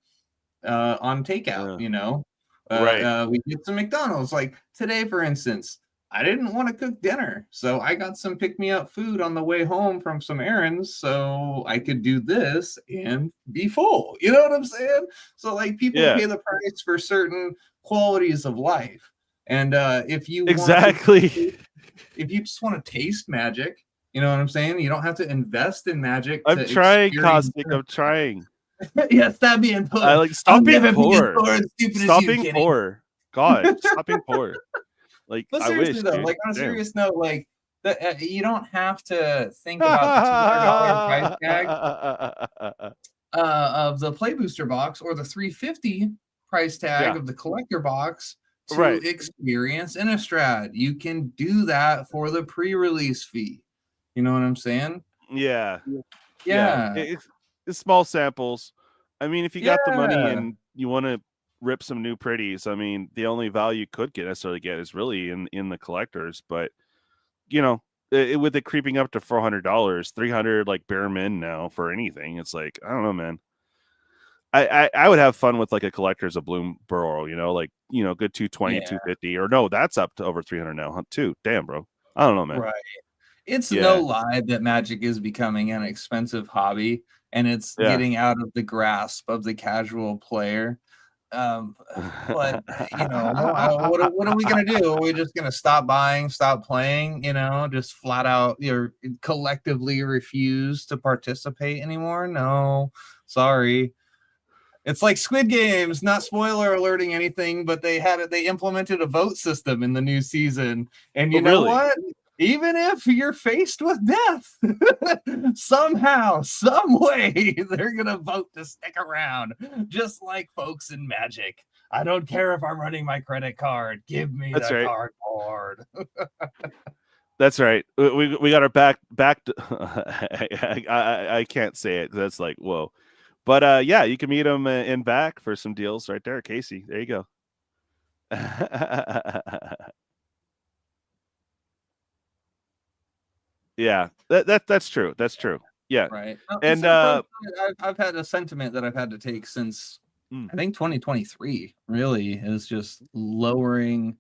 on takeout. Right. We get some McDonald's. Like today, for instance, I didn't want to cook dinner, so I got some pick-me-up food on the way home from some errands, so I could do this and be full. You know what I'm saying? So like people pay the price for certain qualities of life, and if you if you just want to taste magic, you know what I'm saying, you don't have to invest in magic. I'm trying, Cosmic. I'm trying. Yes, that being put. I like stop being poor. Stop being poor. God, stop being poor. Like, but I seriously wish, though, dude. like on a serious note, like that, you don't have to think about the $200 price tag of the play booster box or the $350 price tag of the collector box to experience Innistrad. You can do that for the pre-release fee. You know what I'm saying? Yeah. It's small samples. I mean, if you got the money and you want to rip some new pretties, I mean, the only value you could necessarily get is really in the collectors. But with it creeping up to $400, $300 like bare min now for anything, it's like, I don't know, man. I would have fun with like a collector's of Bloom Burrow, like good 220, 250, or no, that's up to over 300 now too. Damn, bro. I don't know, man. Right. It's no lie that Magic is becoming an expensive hobby, and it's getting out of the grasp of the casual player. But what are we gonna do? Are we just gonna stop buying, stop playing? Just flat out, collectively refuse to participate anymore? No, sorry. It's like Squid Games, not spoiler alerting anything, but they implemented a vote system in the new season. And you know what? even if you're faced with death, somehow, some way, they're gonna vote to stick around, just like folks in Magic. I don't care if I'm running my credit card. Give me That's the right. cardboard. That's right. We got our back. I can't say it. That's like whoa. But yeah, you can meet them in back for some deals right there, Casey. There you go. Yeah, that's true. That's true. Yeah, Right. and I've had a sentiment that I've had to take since I think 2023 really is just lowering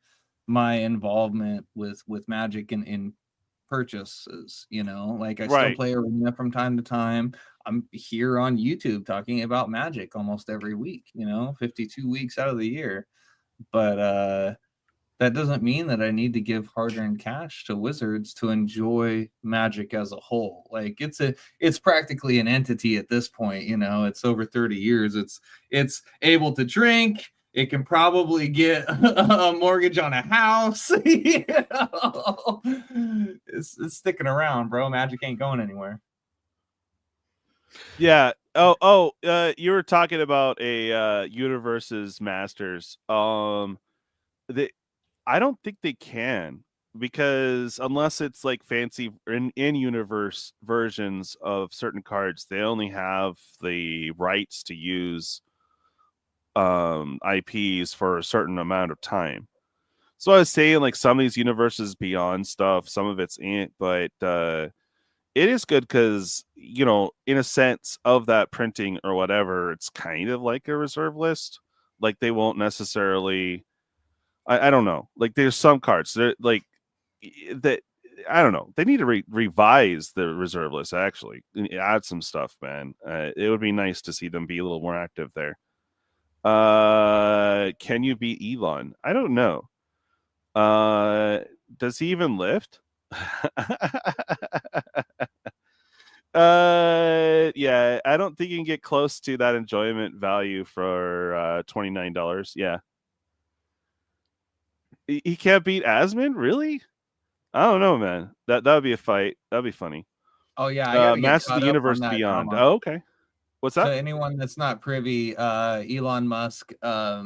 my involvement with Magic in purchases. You know, like I still Right. play Arena from time to time. I'm here on YouTube talking about Magic almost every week, you know, 52 weeks out of the year. But that doesn't mean that I need to give hard-earned cash to Wizards to enjoy Magic as a whole. Like it's practically an entity at this point, you know. It's over 30 years. It's able to drink. It can probably get a mortgage on a house. You know? It's sticking around, bro. Magic ain't going anywhere. Yeah. You were talking about a Universes Masters. I don't think they can, because unless it's like fancy in universe versions of certain cards, they only have the rights to use IPs for a certain amount of time. So I was saying, like, some of these universes beyond stuff, some of it's in, but it is good because, you know, in a sense of that printing or whatever, it's kind of like a reserve list. Like, they won't necessarily, I don't know. Like, there's some cards that like that, I don't know. They need to revise the reserve list, actually, and add some stuff, man. It would be nice to see them be a little more active there. Can you beat Elon? I don't know. Does he even lift? Yeah, I don't think you can get close to that enjoyment value for $29. Yeah. He can't beat Asmon? Really? I don't know, man. That would be a fight. That'd be funny. Oh yeah, I gotta get Master of caught the up Universe on that Beyond. drama. Oh, okay. What's So that? anyone that's not privy, Elon Musk, up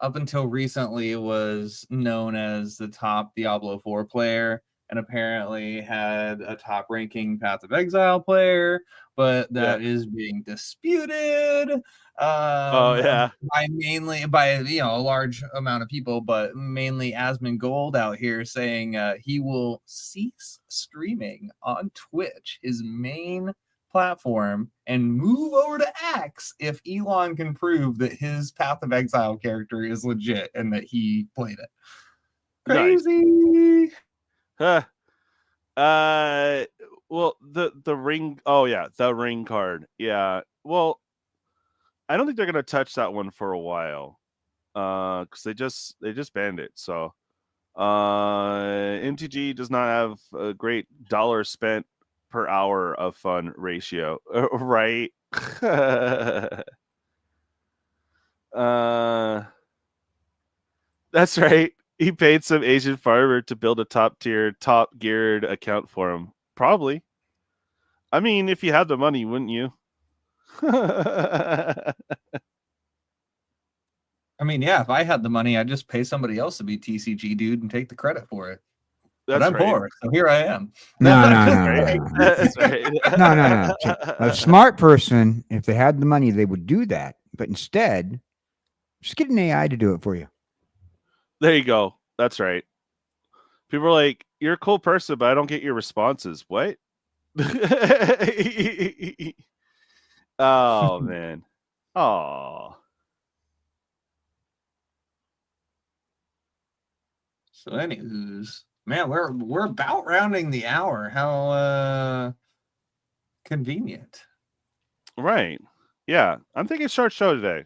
until recently was known as the top Diablo 4 player, and apparently had a top ranking Path of Exile player, but that is being disputed Oh yeah. by a large amount of people, but mainly Asmongold out here saying he will cease streaming on Twitch, his main platform, and move over to X if Elon can prove that his Path of Exile character is legit and that he played it. Crazy. Huh. Well, the ring. Oh yeah, the ring card. Yeah. Well, I don't think they're gonna touch that one for a while. Because they just banned it. So, MTG does not have a great dollar spent per hour of fun ratio, right? That's right. He paid some Asian farmer to build a top geared account for him. Probably. I mean, if you had the money, wouldn't you? I mean, yeah, if I had the money, I'd just pay somebody else to be TCGDude and take the credit for it. That's but I'm right. poor, so here I am. No. That's right. No. A smart person, if they had the money, they would do that. But instead, just get an AI to do it for you. There you go. That's right. People are like, "You're a cool person, but I don't get your responses." What? Oh man. Oh. So, anywho's, man, we're about rounding the hour. How convenient. Right. Yeah. I'm thinking short show today.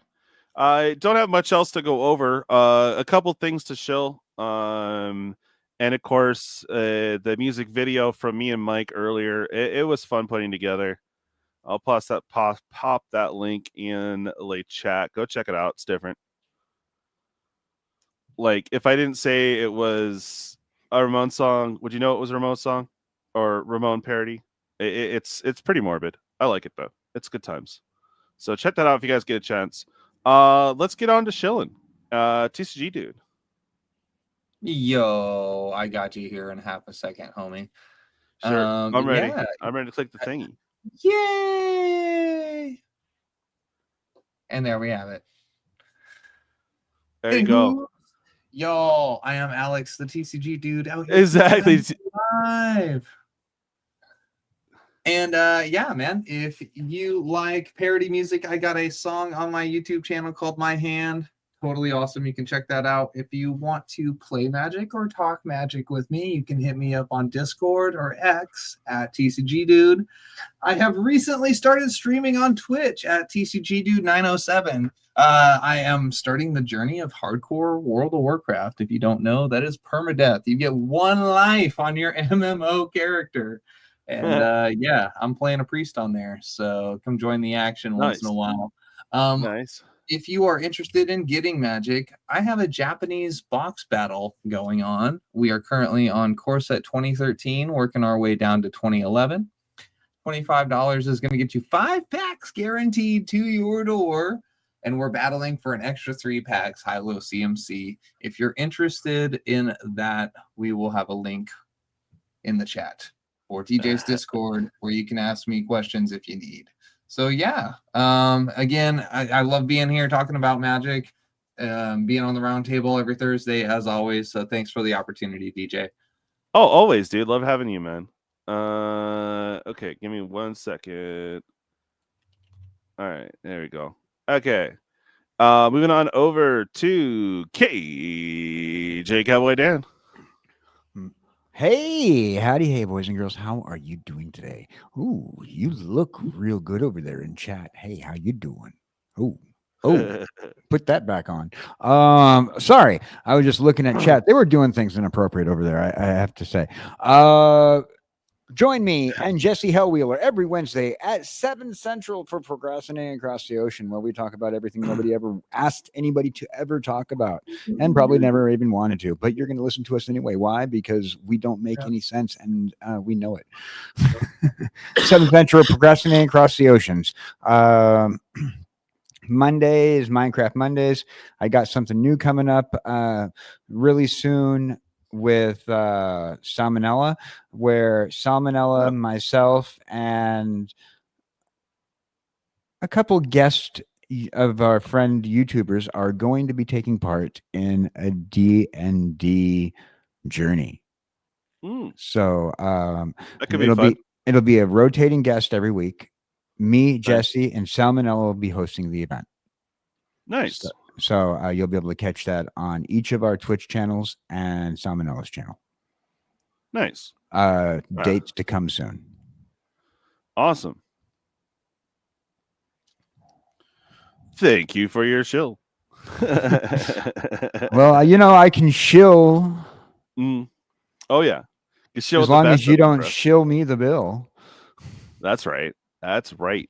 I don't have much else to go over. A couple things to shill. And of course, the music video from me and Mike earlier. It was fun putting together. I'll pop that link in the chat. Go check it out. It's different. Like, if I didn't say it was a Ramon song. Would you know it was a Ramon song or Ramon parody? It's pretty morbid. I like it though. It's good times. So check that out if you guys get a chance. Let's get on to shilling. TCGDude. Yo, I got you here in half a second, homie. Sure, I'm ready. Yeah. I'm ready to click the thingy. Yay! And there we have it. There you go. Yo, I am Alex, the TCG dude out here. Exactly. Live. And yeah, man, if you like parody music, I got a song on my YouTube channel called My Hand. Totally awesome. You can check that out. If you want to play Magic or talk Magic with me, you can hit me up on Discord or X at TCGDude. I have recently started streaming on Twitch at TCGDude907. I am starting the journey of hardcore World of Warcraft. If you don't know, that is permadeath. You get one life on your MMO character. And yeah, I'm playing a priest on there. So come join the action once in a while. Nice. If you are interested in getting Magic, I have a Japanese box battle going on. We are currently on Core Set 2013, working our way down to 2011. $25 is going to get you 5 packs guaranteed to your door. And we're battling for an extra 3 packs high-low CMC. If you're interested in that, we will have a link in the chat or DJ's Discord where you can ask me questions if you need. So yeah, again, I love being here talking about Magic, being on the round table every Thursday as always. So thanks for the opportunity, DJ. Oh, always, dude. Love having you, man. Okay, give me 1 second. All right, there we go. Okay. Moving on over to KJ Cowboy Dan. Hey, howdy, hey, boys and girls. How are you doing today? Ooh, you look real good over there in chat. Hey, how you doing? Oh, put that back on. Sorry, I was just looking at chat. They were doing things inappropriate over there, I have to say. Join me and Jesse Hellwheeler every Wednesday at 7 Central for Procrastinating Across the Ocean, where we talk about everything nobody ever asked anybody to ever talk about and probably never even wanted to. But you're going to listen to us anyway. Why? Because we don't make any sense and we know it. 7 Central, Procrastinating Across the Oceans. Mondays, Minecraft Mondays. I got something new coming up really soon with Salmonella, where Salmonella, myself, and a couple guests of our friend YouTubers are going to be taking part in a D&D journey. So that could be fun. It'll be a rotating guest every week. Me, Jesse, and Salmonella will be hosting the event. Nice. So you'll be able to catch that on each of our Twitch channels and Salmonella's channel. Nice. Dates to come soon. Awesome. Thank you for your shill. Well, you know, I can shill. Oh, yeah. As long as you don't shill me the bill. That's right. That's right.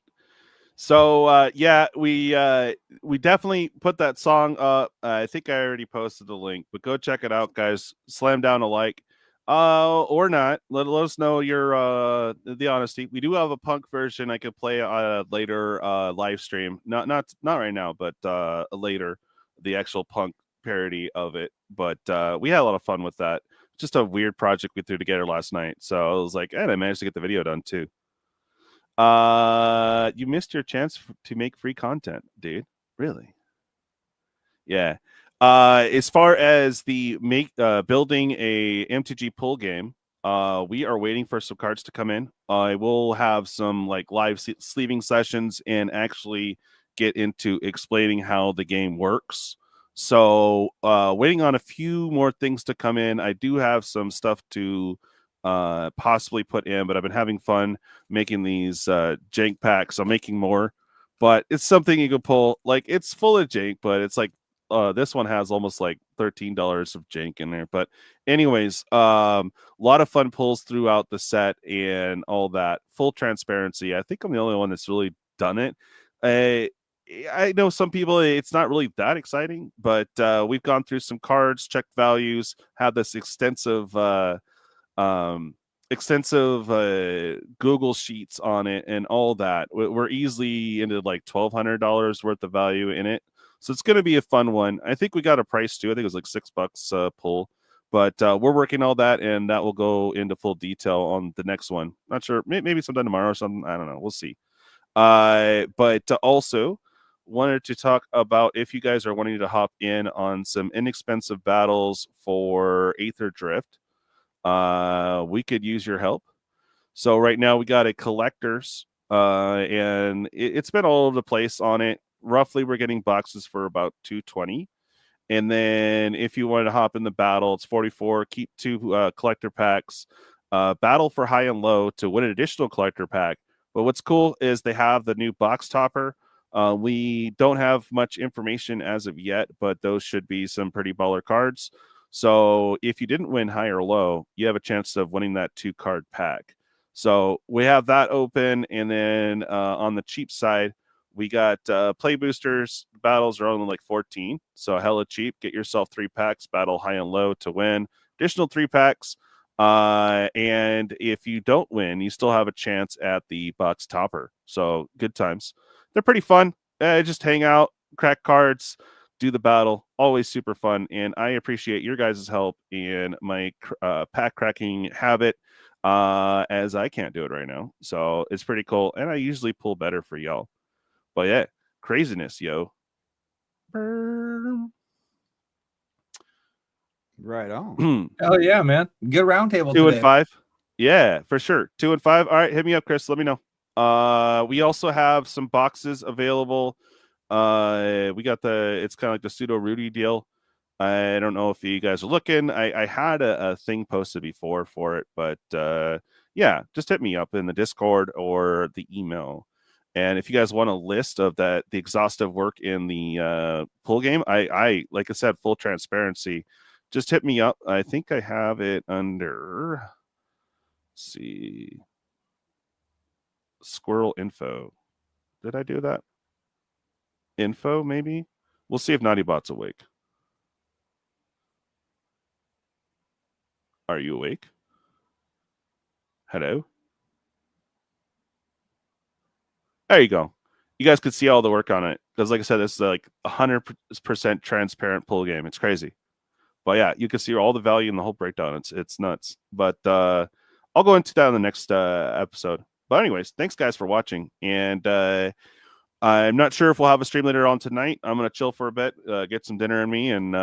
So yeah, we definitely put that song up. I think I already posted the link, but go check it out, guys. Slam down a like, or not. Let us know your the honesty. We do have a punk version I could play later live stream. Not right now, but later, the actual punk parody of it. But we had a lot of fun with that. Just a weird project we threw together last night. So I was like, and I managed to get the video done too. You missed your chance to make free content, dude. Really? Yeah. As far as the building a MTG pool game, we are waiting for some cards to come in. I will have some like live sleeving sessions and actually get into explaining how the game works. So waiting on a few more things to come in. I do have some stuff to possibly put in, but I've been having fun making these jank packs. I'm making more, but it's something you can pull. Like, it's full of jank, but it's like this one has almost like $13 of jank in there. But anyways, a lot of fun pulls throughout the set and all that. Full transparency. I think I'm the only one that's really done it. I know some people it's not really that exciting, but we've gone through some cards, checked values, had this extensive Google sheets on it and all that. We're easily into like $1,200 worth of value in it, so it's going to be a fun one. I think we got a price too. I think it was like $6 pull, but we're working all that, and that will go into full detail on the next one. Not sure, maybe sometime tomorrow or something. I don't know. We'll see. But also wanted to talk about if you guys are wanting to hop in on some inexpensive battles for Aetherdrift. We could use your help. So right now we got a collectors, and it's been all over the place on it. Roughly, we're getting boxes for about $220, and then if you wanted to hop in the battle, it's $44. Keep 2 collector packs. Battle for high and low to win an additional collector pack. But what's cool is they have the new box topper. We don't have much information as of yet, but those should be some pretty baller cards. So if you didn't win high or low, you have a chance of winning that 2-card pack. So we have that open. And then on the cheap side, we got play boosters. Battles are only like 14. So hella cheap. Get yourself 3 packs, battle high and low to win. Additional 3 packs. And if you don't win, you still have a chance at the box topper. So good times. They're pretty fun. Just hang out, crack cards, do the battle. Always super fun. And I appreciate your guys' help in my pack cracking habit, as I can't do it right now. So it's pretty cool. And I usually pull better for y'all. But yeah, craziness, yo. Right on. Oh yeah, man. Good round table 2 today. and 5. Yeah, for sure. 2 and 5. All right, hit me up, Chris. Let me know. We also have some boxes available. We got it's kind of like the pseudo Rudy deal. I don't know if you guys are looking. I had a thing posted before for it, but yeah, just hit me up in the Discord or the email. And if you guys want a list of the exhaustive work in the pool game, I like I said, full transparency. Just hit me up. I think I have it under, let's see, Squirrel info. Did I do that? Info, maybe? We'll see if Naughty Bot's awake. Are you awake? Hello? There you go. You guys could see all the work on it. Because like I said, this is like 100% transparent pool game. It's crazy. But yeah, you can see all the value in the whole breakdown. It's nuts. But I'll go into that in the next episode. But anyways, thanks guys for watching. And I'm not sure if we'll have a stream later on tonight. I'm going to chill for a bit, get some dinner in me. And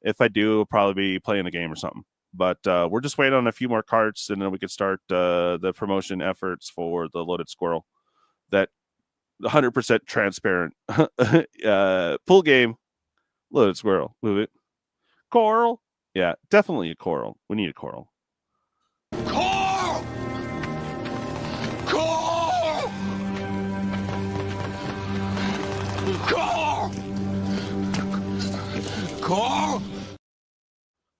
if I do, I'll probably be playing a game or something. But we're just waiting on a few more cards, and then we could start the promotion efforts for the Loaded Squirrel. That 100% transparent pool game, Loaded Squirrel. Move it. Coral? Yeah, definitely a coral. We need a coral. Coral! Coral! Coral! Coral!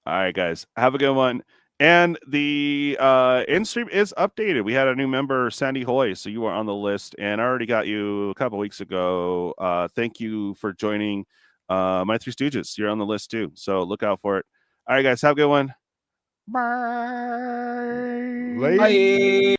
All right, guys. Have a good one. And the end stream is updated. We had a new member, Sandy Hoy, so you are on the list. And I already got you a couple weeks ago. Thank you for joining my 3 Stooges. You're on the list too, so look out for it. All right, guys. Have a good one. Bye. Bye.